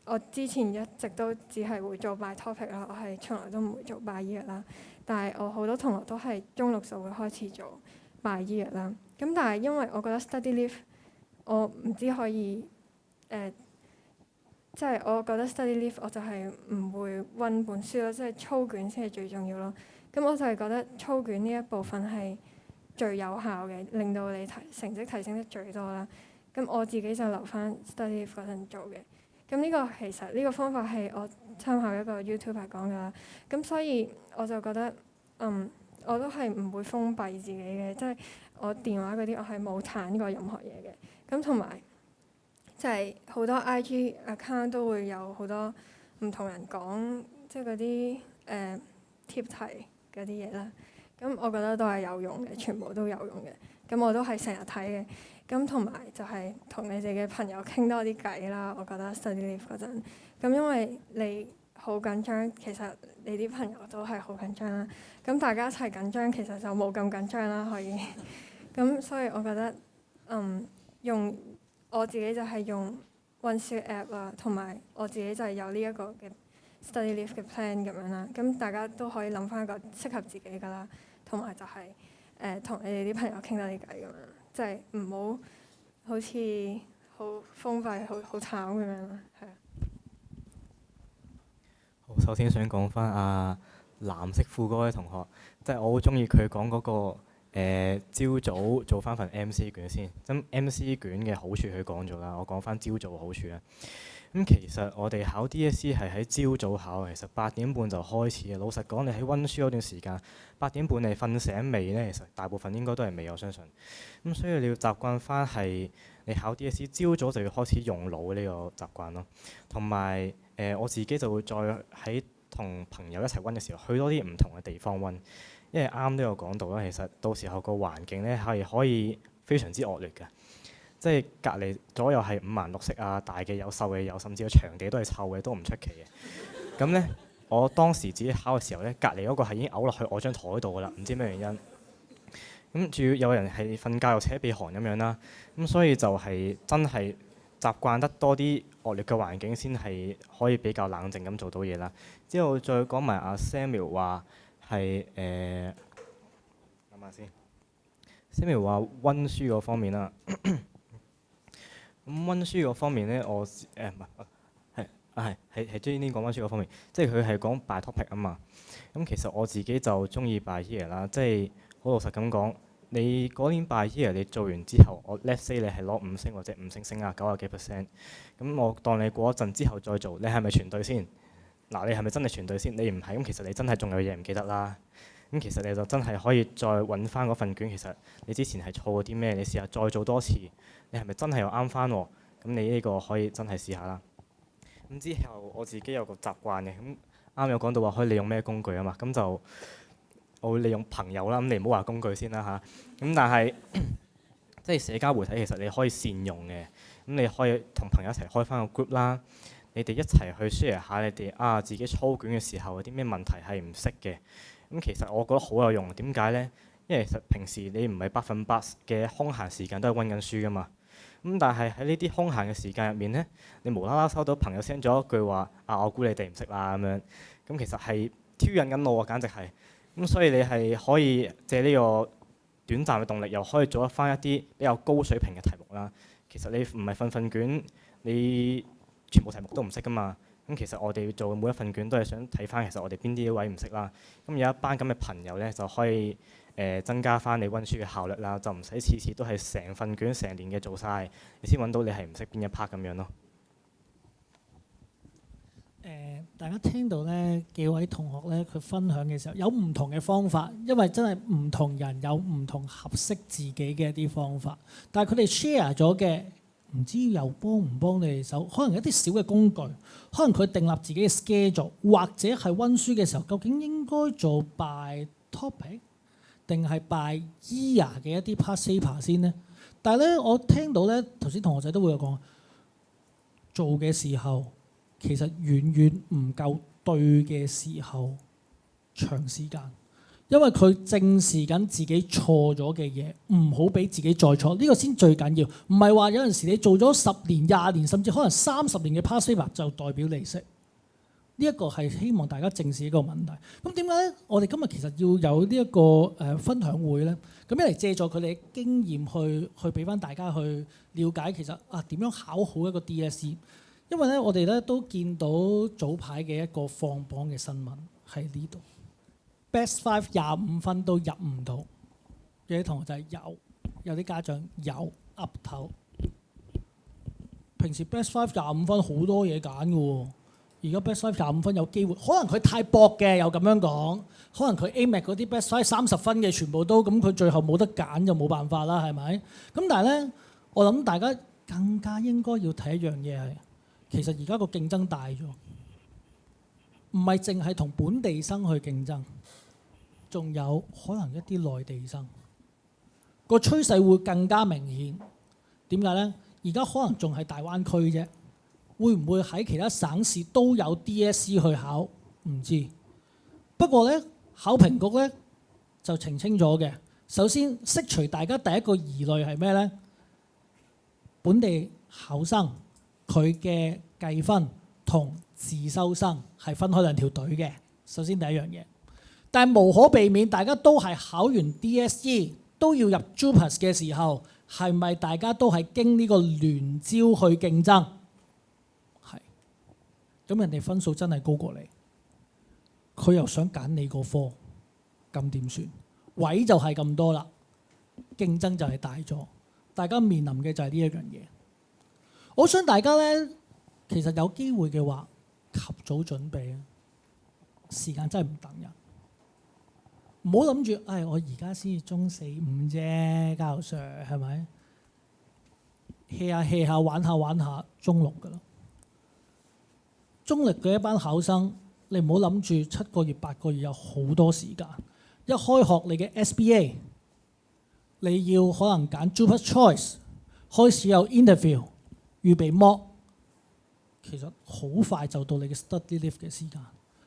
我之前一直都只係會做 by topic 啦，我係從來都唔會做 by year 啦。但係我好多同學都係中6就會開始做 by year 啦。咁但係因為我覺得 study leave 我唔知可以即係我覺得 study leave 我就係唔會温本書咯，即係操卷先係最重要咯。咁我就係覺得操卷呢一部分係最有效嘅，令到你成績提升得最多啦。咁我自己就留翻 study leave 嗰陣做嘅。咁呢個其實呢個方法係我參考一個 YouTuber 講㗎啦。咁所以我就覺得我都係唔會封閉自己嘅，即係我電話嗰啲我係冇彈過任何嘢嘅。咁同埋即係好多 IG account 都會有好多唔同人講，即係嗰啲貼題嗰啲嘢啦。咁我覺得都係有用嘅，全部都有用嘅。咁我都係成日睇嘅。咁同埋就係同你哋嘅朋友傾多啲偈啦。我覺得 study leave 嗰陣，咁因為你好緊張，其實你啲朋友都係好緊張啦。咁大家一齊緊張，其實就冇咁緊張啦。可以。咁所以我覺得用我自己就係用温書 app 啦，同埋我自己就係有呢一個嘅 study leave 嘅 plan 咁樣啦。咁大家都可以諗翻一個適合自己㗎啦，同埋就係同你哋啲朋友傾多啲偈咁樣，即係唔好好似好封閉、好慘咁樣啦，係啊。好，首先想講翻藍色褲嗰位同學，即係我好中意佢講嗰個朝早做翻份 MC 卷先。咁 MC 卷嘅好處佢講咗啦，我講翻朝早嘅好處啦。咁其實我哋考 DSE 係喺朝早考，其實8點半就開始嘅。老實講，你喺温書嗰段時間，8點半你瞓醒未呢？其實大部分應該都係未，我相信。咁所以你要習慣翻係你考 DSE 朝早就要開始用腦呢個習慣咯。同埋我自己就會再喺同朋友一齊温嘅時候，去多啲唔同嘅地方温，因為啱都有講到啦。其實到時候個環境呢係可以非常之惡劣嘅。即係隔離左右係五顏六色啊，大嘅有，瘦嘅有，甚至個場地都係臭嘅，都唔出奇嘅。咁呢，我當時自己考嘅時候呢，隔離嗰個係已經嘔落去我張台度㗎啦，唔知咩原因。咁仲要有人係瞓覺又扯鼻鼾咁樣啦。咁所以就係真係習慣得多啲惡劣嘅環境，先係可以比較冷靜咁做到嘢啦。之後再講埋阿 Samuel 話係諗下先。Samuel 話温書嗰方面啦。咁温書嗰方面咧，我係 Jenny 講温書嗰方面，即係佢係講 by topic 啊嘛。咁其實我自己就中意 by year 啦，即係好老實咁講，你嗰年 by year 你做完之後，我 let's say 你係攞5星或者5星星啊90幾%，咁我當你過一陣之後再做，你係咪全對先？嗱，你係咪真係全對先？你唔係，咁其實你真係仲有嘢唔記得啦。咁其實你就真係可以再揾翻嗰份卷，其實你之前係錯過啲咩？你試下再做多次，你係咪真係又啱翻喎？咁你呢個可以真係試下啦。咁之後我自己有個習慣嘅，咁啱有講到話可以利用咩工具啊嘛，咁就我會利用朋友啦。咁你唔好話工具先啦嚇。咁但係即係社交媒體其實你可以善用嘅。咁你可以同朋友一齊開翻個 group 啦，你哋一齊去 share 下你哋自己操卷嘅時候有啲咩問題係唔識嘅。咁其實我覺得好有用，點解呢？因為其實平時你唔係100%嘅空閒時間都係温緊書噶嘛。咁但係喺呢啲空閒嘅時間入面呢，你無啦啦收到朋友 send 咗一句話我估你哋唔識啦咁樣，咁其實係挑釁緊我啊，簡直係。咁所以你係可以借呢個短暫嘅動力，又可以做得翻一啲比較高水平嘅題目啦。其實你唔係份卷，你全部題目都唔識噶嘛。咁其實我哋做每一份卷都係想睇翻，其實我哋邊啲位唔識啦。咁有一班咁嘅朋友呢，就可以增加翻你温書嘅效率啦，就唔使次次都係成份卷成年嘅做晒，你先揾到你係唔識邊一 part 咁樣咯。大家聽到咧幾位同學咧佢分享嘅時候，有唔同嘅方法，因為真係唔同人有唔同合適自己嘅一啲方法。但係佢哋 share 咗嘅，唔知又幫唔幫你哋手？可能一啲小嘅工具，可能佢訂立自己嘅 schedule，或者係温書嘅時候，究竟應該做 by topic 定係 by year 嘅一啲 past paper 先呢？但係咧，我聽到咧頭先同學仔都會有講，做嘅時候。其實遠遠唔夠對嘅時候長時間，因為佢正視緊自己錯咗嘅嘢，唔好俾自己再錯，呢個先最緊要。唔係話有陣時你做咗10年、20年，甚至可能30年嘅 past paper 就代表你識。呢一個係希望大家正視一個問題。咁點解咧？我哋今日其實要有呢一個分享會咧，咁一嚟借助佢哋嘅經驗去俾翻大家去了解其實點樣考好一個 DSE。因為咧，我哋咧都見到早排嘅一個放榜嘅新聞喺呢度 ，Best 5 25分都入唔到，有啲同學就係有啲家長有噏頭。平時 Best 5 25分好多嘢揀嘅喎，而家 Best 5 25分有機會，可能佢太薄嘅，又咁樣講，可能佢 AMAT 嗰啲 Best 5 30分嘅全部都咁，佢最後冇得揀就冇辦法啦，係咪？咁但係咧，我諗大家更加應該要睇一樣嘢係。其實而家個競爭大咗，唔係淨係同本地生去競爭，仲有可能一啲內地生，個趨勢會更加明顯。點解呢？而家可能仲係大灣區啫，會唔會喺其他省市都有 DSE 去考？唔知。不過呢，考評局呢就澄清咗嘅。首先釋除大家第一個疑慮係咩呢？本地考生。佢嘅計分同自修生係分開兩條隊嘅。首先第一樣嘢，但係無可避免，大家都係考完 DSE 都要入 JUPAS 嘅時候，係咪大家都係經呢個聯招去競爭？係。咁人哋分數真係高過你，佢又想揀你個科，咁點算？位就係咁多啦，競爭就係大咗，大家面臨嘅就係呢一樣嘢。我想大家咧，其實有機會嘅話，及早準備啊！時間真係唔等人，唔好諗住，我而家先至中4、5啫，教授係咪？hea 下 hea 下，玩下玩下，中6㗎啦。中歷嘅一班考生，你唔好諗住7個月、8個月有好多時間。一開學你嘅 SBA， 你要可能揀 JUPAS Choice， 開始有 interview。預備模，其實好快就到你嘅 study leave 嘅時間，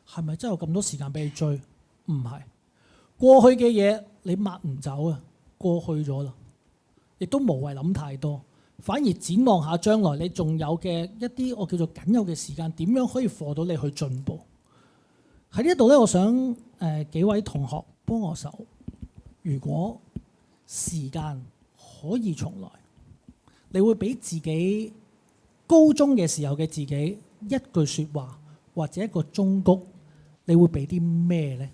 係咪真係有咁多時間俾你追？唔係，過去嘅嘢你抹唔走啊，過去咗啦，亦都無謂諗太多，反而展望下將來你仲有嘅一啲我叫做僅有嘅時間，點樣可以課到你去進步？喺呢一度咧，我想幾位同學幫我手，如果時間可以重來，你會俾自己高中嘅時候嘅自己一句説話或者一個忠告，你會俾啲咩呢？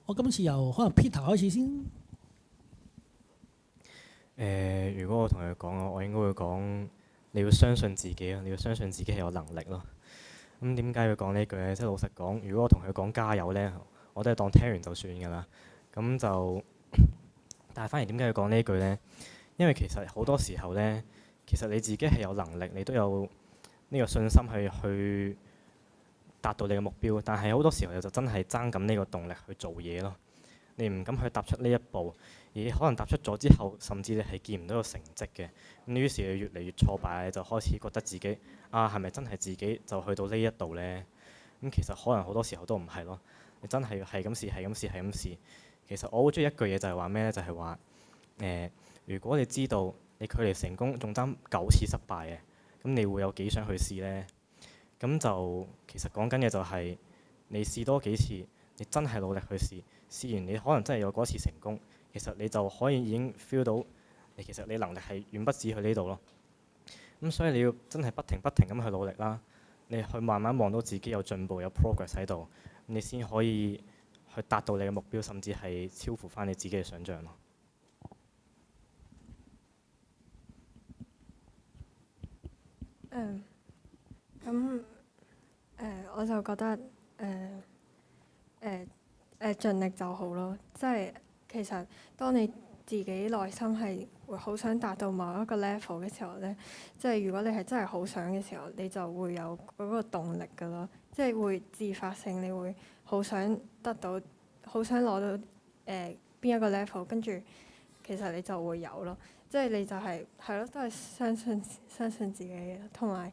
我今次由可能 Peter 開始先。如果我同佢講，我應該會講你要相信自己啊！你要相信自己係有能力咯。咁點解要講呢句呢？即係老實講，如果我同佢講加油呢，我都係當聽完就算㗎啦。咁就，但係反而點解要講呢句呢？因為其實好多時候呢，其實你自己係有能力，你都有呢個信心去達到你嘅目標。但係好多時候就真係爭緊呢個動力去做嘢咯。你唔敢去踏出呢一步，而可能踏出咗之後，甚至你係見唔到個成績嘅。咁於是你越嚟越挫敗，就開始覺得自己係咪真係自己就去到呢一度呢？咁其實可能好多時候都唔係咯。你真係係咁試，係咁試，係咁試。其實我好中意一句嘢就係話咩呢？就係話如果你知道你距離成功仲爭9次失敗嘅，咁你會有幾想去試呢？咁就其實講緊嘅就係你試多幾次，你真係努力去試，試完你可能真係有嗰次成功，其實你就可以已經 feel 到你其實你能力係遠不止去呢度咯。咁所以你要真係不停咁去努力啦，你去慢慢望到自己有進步有 progress 喺度，你先可以去達到你嘅目標，甚至係超乎翻你自己嘅想像咯。我就覺得盡力就好咯。即係其實當你自己內心係會好想達到某一個 level 嘅時候咧，即係如果你係真係好想嘅時候，你就會有嗰個動力㗎咯。即係會自發性，你會好想得到，好想攞到邊一個 level，跟住其實你就會有咯。即係你就係咯，都係相信自己嘅，同埋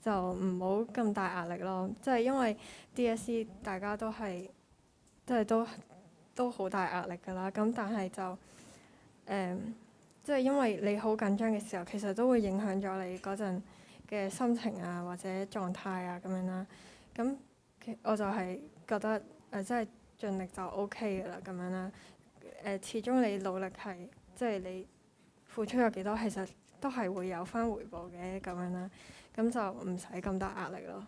就唔好咁大壓力咯。即係因為 DSE 大家都係即係都好大壓力㗎啦。咁但係就即係因為你好緊張嘅時候，其實都會影響咗你嗰陣嘅心情啊，或者狀態啊咁樣啦。咁我就係覺得即係盡力就 OK 㗎啦，咁樣啦。始終你努力係即係你付出咗幾多，其實都係會有返回報嘅咁樣啦。咁就唔使咁大壓力咯。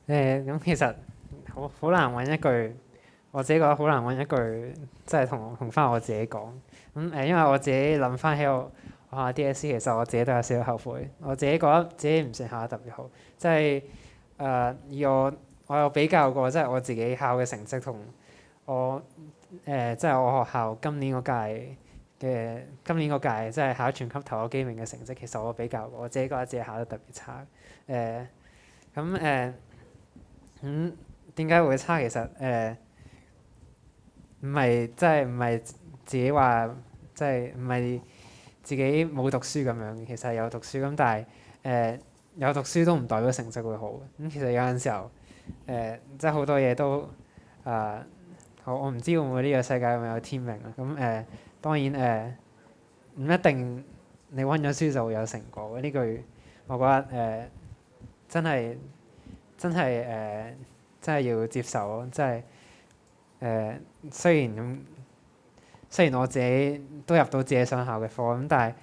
咁其實好難揾一句，我自己覺得好難揾一句，即係同翻我自己講。因為我自己諗翻起我考 DSE，其實我自己都有少少後悔。我自己覺得自己唔算考得特別好，即係以我有比較過，即係我自己考嘅成績同我即係我學校今年嗰屆即係考全級頭嗰幾名嘅成績，其實我比較過，我自己覺得自己考得特別差。點解會差？其實唔係自己話，即係唔係自己冇讀書咁樣，其實係有讀書咁，但係有讀書都唔代表成績會好。咁其實有陣時候即係好多嘢都我唔知會唔會呢個世界會有天命啊。咁當然唔一定你温咗書就會有成果。呢句我覺得真係要接受咯。即係雖然我自己都入到自己想考嘅科，咁但係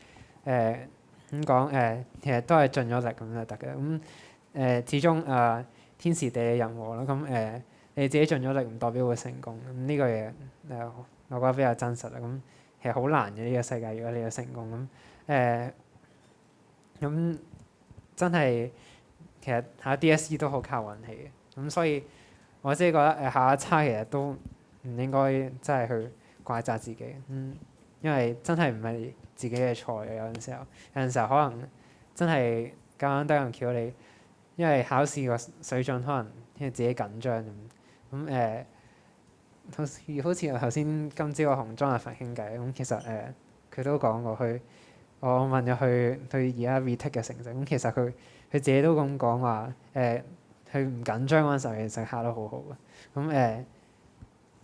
點講其實都係盡咗力咁就得嘅。始終天時地利人和咯。咁你自己盡咗力唔代表會成功。咁呢個嘢我覺得比較真實啦。咁其實好難嘅呢個世界，如果你要成功咁真係其實考 DSE 都好靠運氣嘅。咁所以我自己覺得考得差其實都唔應該真係去怪責自己。因為真係唔係自己嘅錯嘅。有陣時候可能真係咁啱得咁巧你，因為考試個水準可能因為自己緊張咁。好似我頭先今朝我同 Jonathan 傾偈咁，其實佢都講過我問咗佢而家 retake 嘅成績，咁其實佢自己都咁講話佢唔緊張嗰陣時候其實考得好好嘅。咁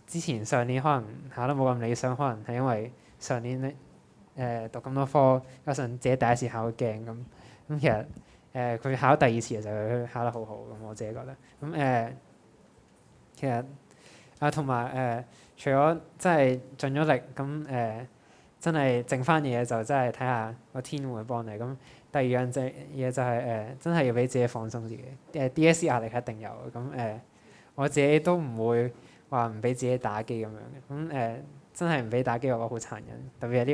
之前上年可能考得冇咁理想，可能係因為上年讀咁多科，加上自己第一次考鏡咁其實佢考第二次嘅時候佢考得好好咁，我自己覺得咁其實同埋除咗真係盡咗力咁真係剩翻嘢就真係睇下個天會唔會幫你。咁第二樣嘢就係真係要俾自己放鬆自己。DSE 壓力係一定有嘅。咁我自己都唔會話唔俾自己打機咁樣嘅。咁真係唔俾打機，我覺得好殘忍。特別係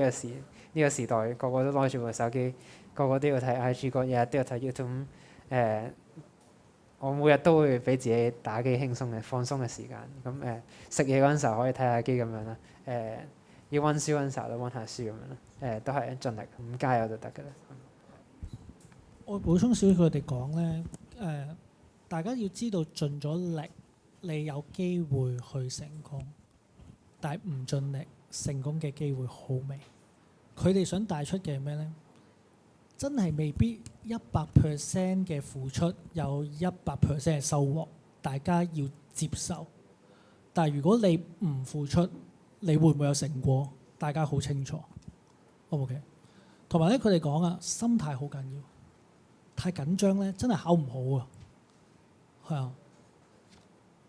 呢個時代，個個都攞住部手機，個個都要睇 IG，個日日都要睇 YouTube。我每日都會俾自己打機輕鬆嘅放鬆嘅時間。咁食嘢嗰陣時候可以睇下機咁樣啦。要温書嗰陣時候都温下書咁樣啦。都係盡力咁加油就得㗎啦。我補充少少佢哋講咧，大家要知道盡咗力，你有機會去成功，但係唔盡力，成功嘅機會好微。佢哋想帶出嘅係咩咧？真係未必100% 嘅付出有100% 嘅收穫，大家要接受。但係如果你唔付出，你會唔會有成果？大家好清楚。OK。同埋咧，佢哋講啊，心態好緊要。太緊張咧，真係考唔好啊。係啊。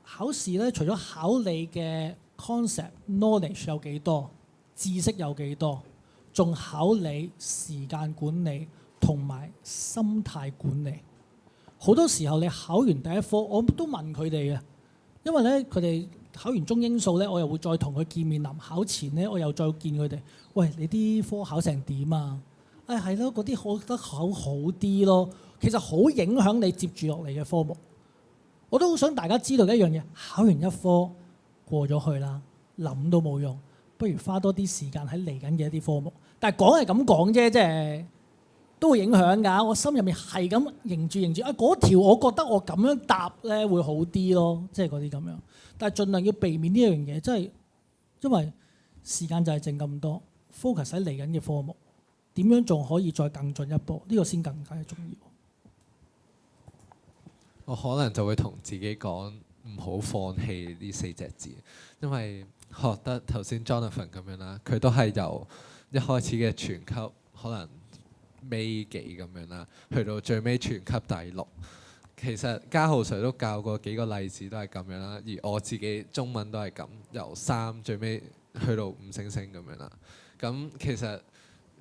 考試咧，除咗考你嘅 concept knowledge 有幾多，知識有幾多，仲考你時間管理同埋心態管理。好多時候你考完第一科，我都問佢哋嘅，因為咧佢哋考完中英數咧，我又會再同佢見面。臨考前咧，我又再見佢哋。喂，你啲科考成點啊？係咯，嗰啲我覺得考好啲咯。其實好影響你接住落嚟嘅科目。我都好想大家知道一樣嘢，考完一科過咗去啦，諗都冇用，不如花多啲時間喺嚟緊嘅一啲科目。但係講係咁講啫，即係都會影響㗎。我心入面係咁認住嗰條，我覺得我咁樣答咧會好啲咯，即係嗰啲咁樣。但係盡量要避免呢樣嘢，即係因為時間就係剩咁多 ，focus 喺嚟緊嘅科目，點樣仲可以再更進一步？呢個先更加重要。我可能就會同自己講唔好放棄呢4隻字，因為學得頭先 Jonathan 咁樣啦，佢都係由一開始嘅全級可能尾幾咁樣啦，去到最尾全級第6。其實家豪 Sir 都教過幾個例子都係咁樣啦，而我自己中文都係咁，由3最尾去到5星星咁樣啦。咁其實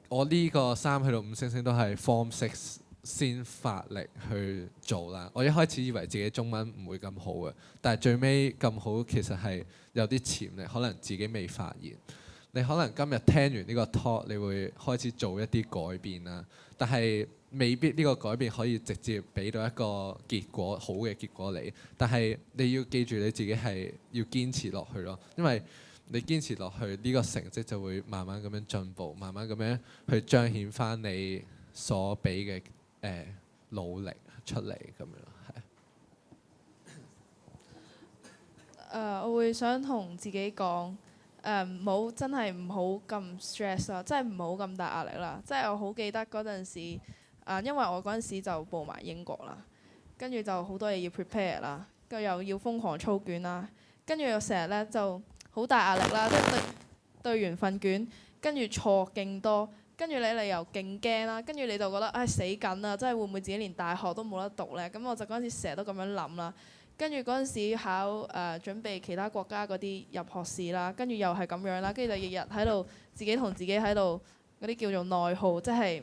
我呢個3去到5星星都係 Form 6先發力去做啦。我一開始以為自己中文唔會咁好嘅，但係最尾咁好其實係有啲潛力，可能自己未發現。你可能今日聽完呢個 talk，你會開始做一啲改變啦，但係未必呢個改變可以直接俾到一個結果，好嘅結果你。但係你要記住你自己係要堅持落去咯，因為你堅持落去呢個成績就會慢慢咁樣進步，慢慢咁樣去彰顯翻你所俾嘅努力出嚟咁樣係。我會想同自己講，真係唔好咁 stress 啦，即係唔好咁大壓力啦。即係我好記得嗰陣時，因為我嗰陣時就報埋英國啦，跟住就好多嘢要 prepare 啦，跟住又要瘋狂操卷啦，跟住又成日咧就好大壓力啦，即係對完份卷，跟住錯勁多。跟住你又勁驚啦，跟住你就覺得死緊啦，即係會唔會自己連大學都冇得讀呢？咁我就嗰陣時成日都咁樣諗啦。跟住嗰陣時考準備其他國家嗰啲入學試啦，跟住又係咁樣啦，跟住就日日喺度自己同自己喺度嗰啲叫做內耗，即係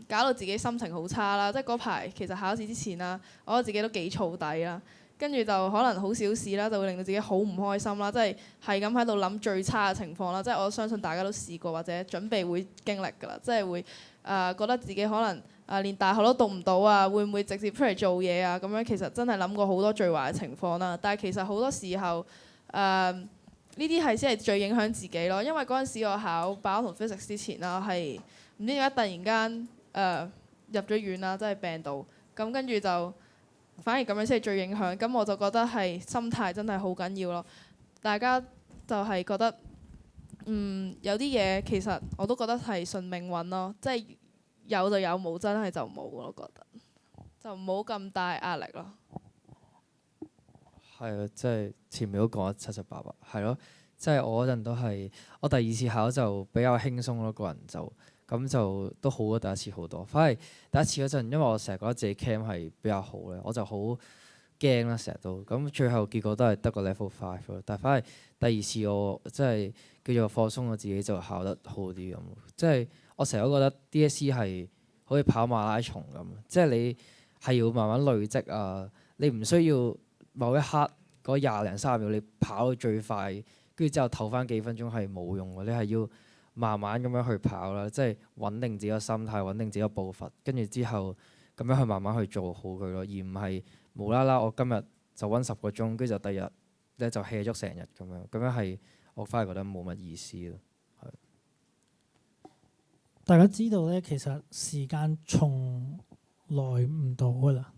搞到自己心情好差啦。即係嗰排其實考試之前啦，我覺得自己都幾燥底啦。跟住就可能好小事啦，就會令到自己好唔開心啦，即係咁喺度諗最差嘅情況啦。即係我相信大家都試過或者準備會經歷㗎啦，即係會覺得自己可能連大學都讀唔到啊，會唔會直接出嚟做嘢啊？咁樣其實真係諗過好多最壞嘅情況啦。但係其實好多時候呢啲係先係最影響自己咯。因為嗰陣時我考 Bio 同 Physics 之前啦，係唔知點解突然間入咗院啦，即係病到咁，跟住就。反而咁樣先係最影響，咁我就覺得係心態真係好緊要咯。大家就係覺得，有啲嘢其實我都覺得係順命運咯，即係有就有，冇真係就冇。我覺得就唔好咁大壓力咯。係啊，即係前面都講得七七八八，係咯，即係我嗰陣都係我第2次考就比較輕鬆咯，個人就。咁就都好過第一次好多。反而第一次嗰陣，因為我成日覺得自己 cam 係比較好咧，我就好驚啦，成日都。咁最後結果都係得個 level 5咯。但係反而第2次我即係叫做放鬆我自己，就考得好啲咁。即係我成日都覺得 DSE 係好似跑馬拉松咁，即係你係要慢慢累積啊。你唔需要某一刻嗰20零30秒你跑到最快，跟住之後唞翻幾分鐘係冇用嘅。你係要慢慢咁樣去跑啦，即係穩定自己個心態，穩定自己個步伐，跟住之後咁樣去慢慢去做好佢咯，而唔係無啦啦我今日就温10個鐘，跟住就第日咧就 hea 足成日咁樣，咁樣係我反而覺得冇乜意思咯。大家知道咧，其實時間從來唔到噶啦，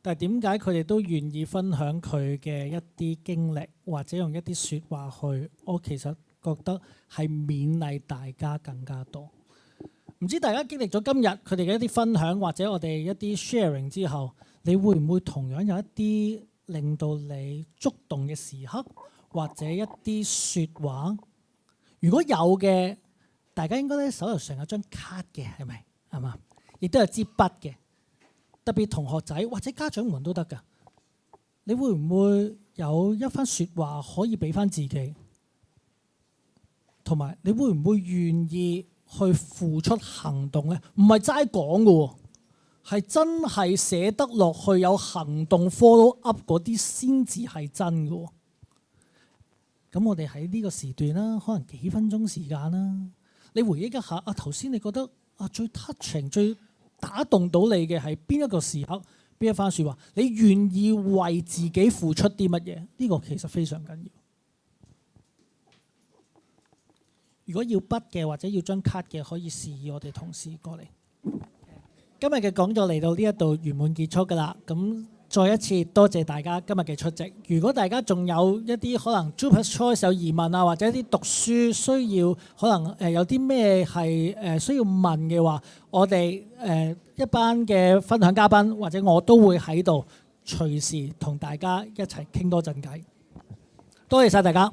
但係點解佢哋都願意分享佢嘅一啲經歷，或者用一啲説話去？我其實覺得係勉勵大家更加多。唔知大家經歷咗今日佢哋嘅一啲分享，或者我哋一啲 sharing 之後，你會唔會同樣有一啲令到你觸動嘅時刻，或者一啲説話？如果有嘅，大家應該咧手頭上有張卡嘅，係咪？係嘛？亦都有支筆嘅，特別同學仔或者家長們都得㗎。你會唔會有一番説話可以俾翻自己？同埋，你會唔會願意去付出行動呢？唔係齋講嘅喎，係真係寫得落去有行動 follow up 嗰啲先至係真嘅喎。咁我哋喺呢個時段啦，可能幾分鐘時間啦，你回憶一下啊，頭先你覺得啊最 touching 最打動到你嘅係邊一個時刻，邊一番説話？你願意為自己付出啲乜嘢？呢個其實非常緊要。如果要筆嘅或者要張卡嘅，可以示意我哋同事過嚟。今日嘅講座嚟到呢一度圓滿結束㗎啦。咁再一次多謝大家今日嘅出席。如果大家仲有一啲可能 Jupas Choice 有疑問啊，或者一啲讀書需要可能有啲咩係需要問嘅話，我哋一班嘅分享嘉賓或者我都會喺度隨時同大家一齊傾多陣偈。多謝晒大家。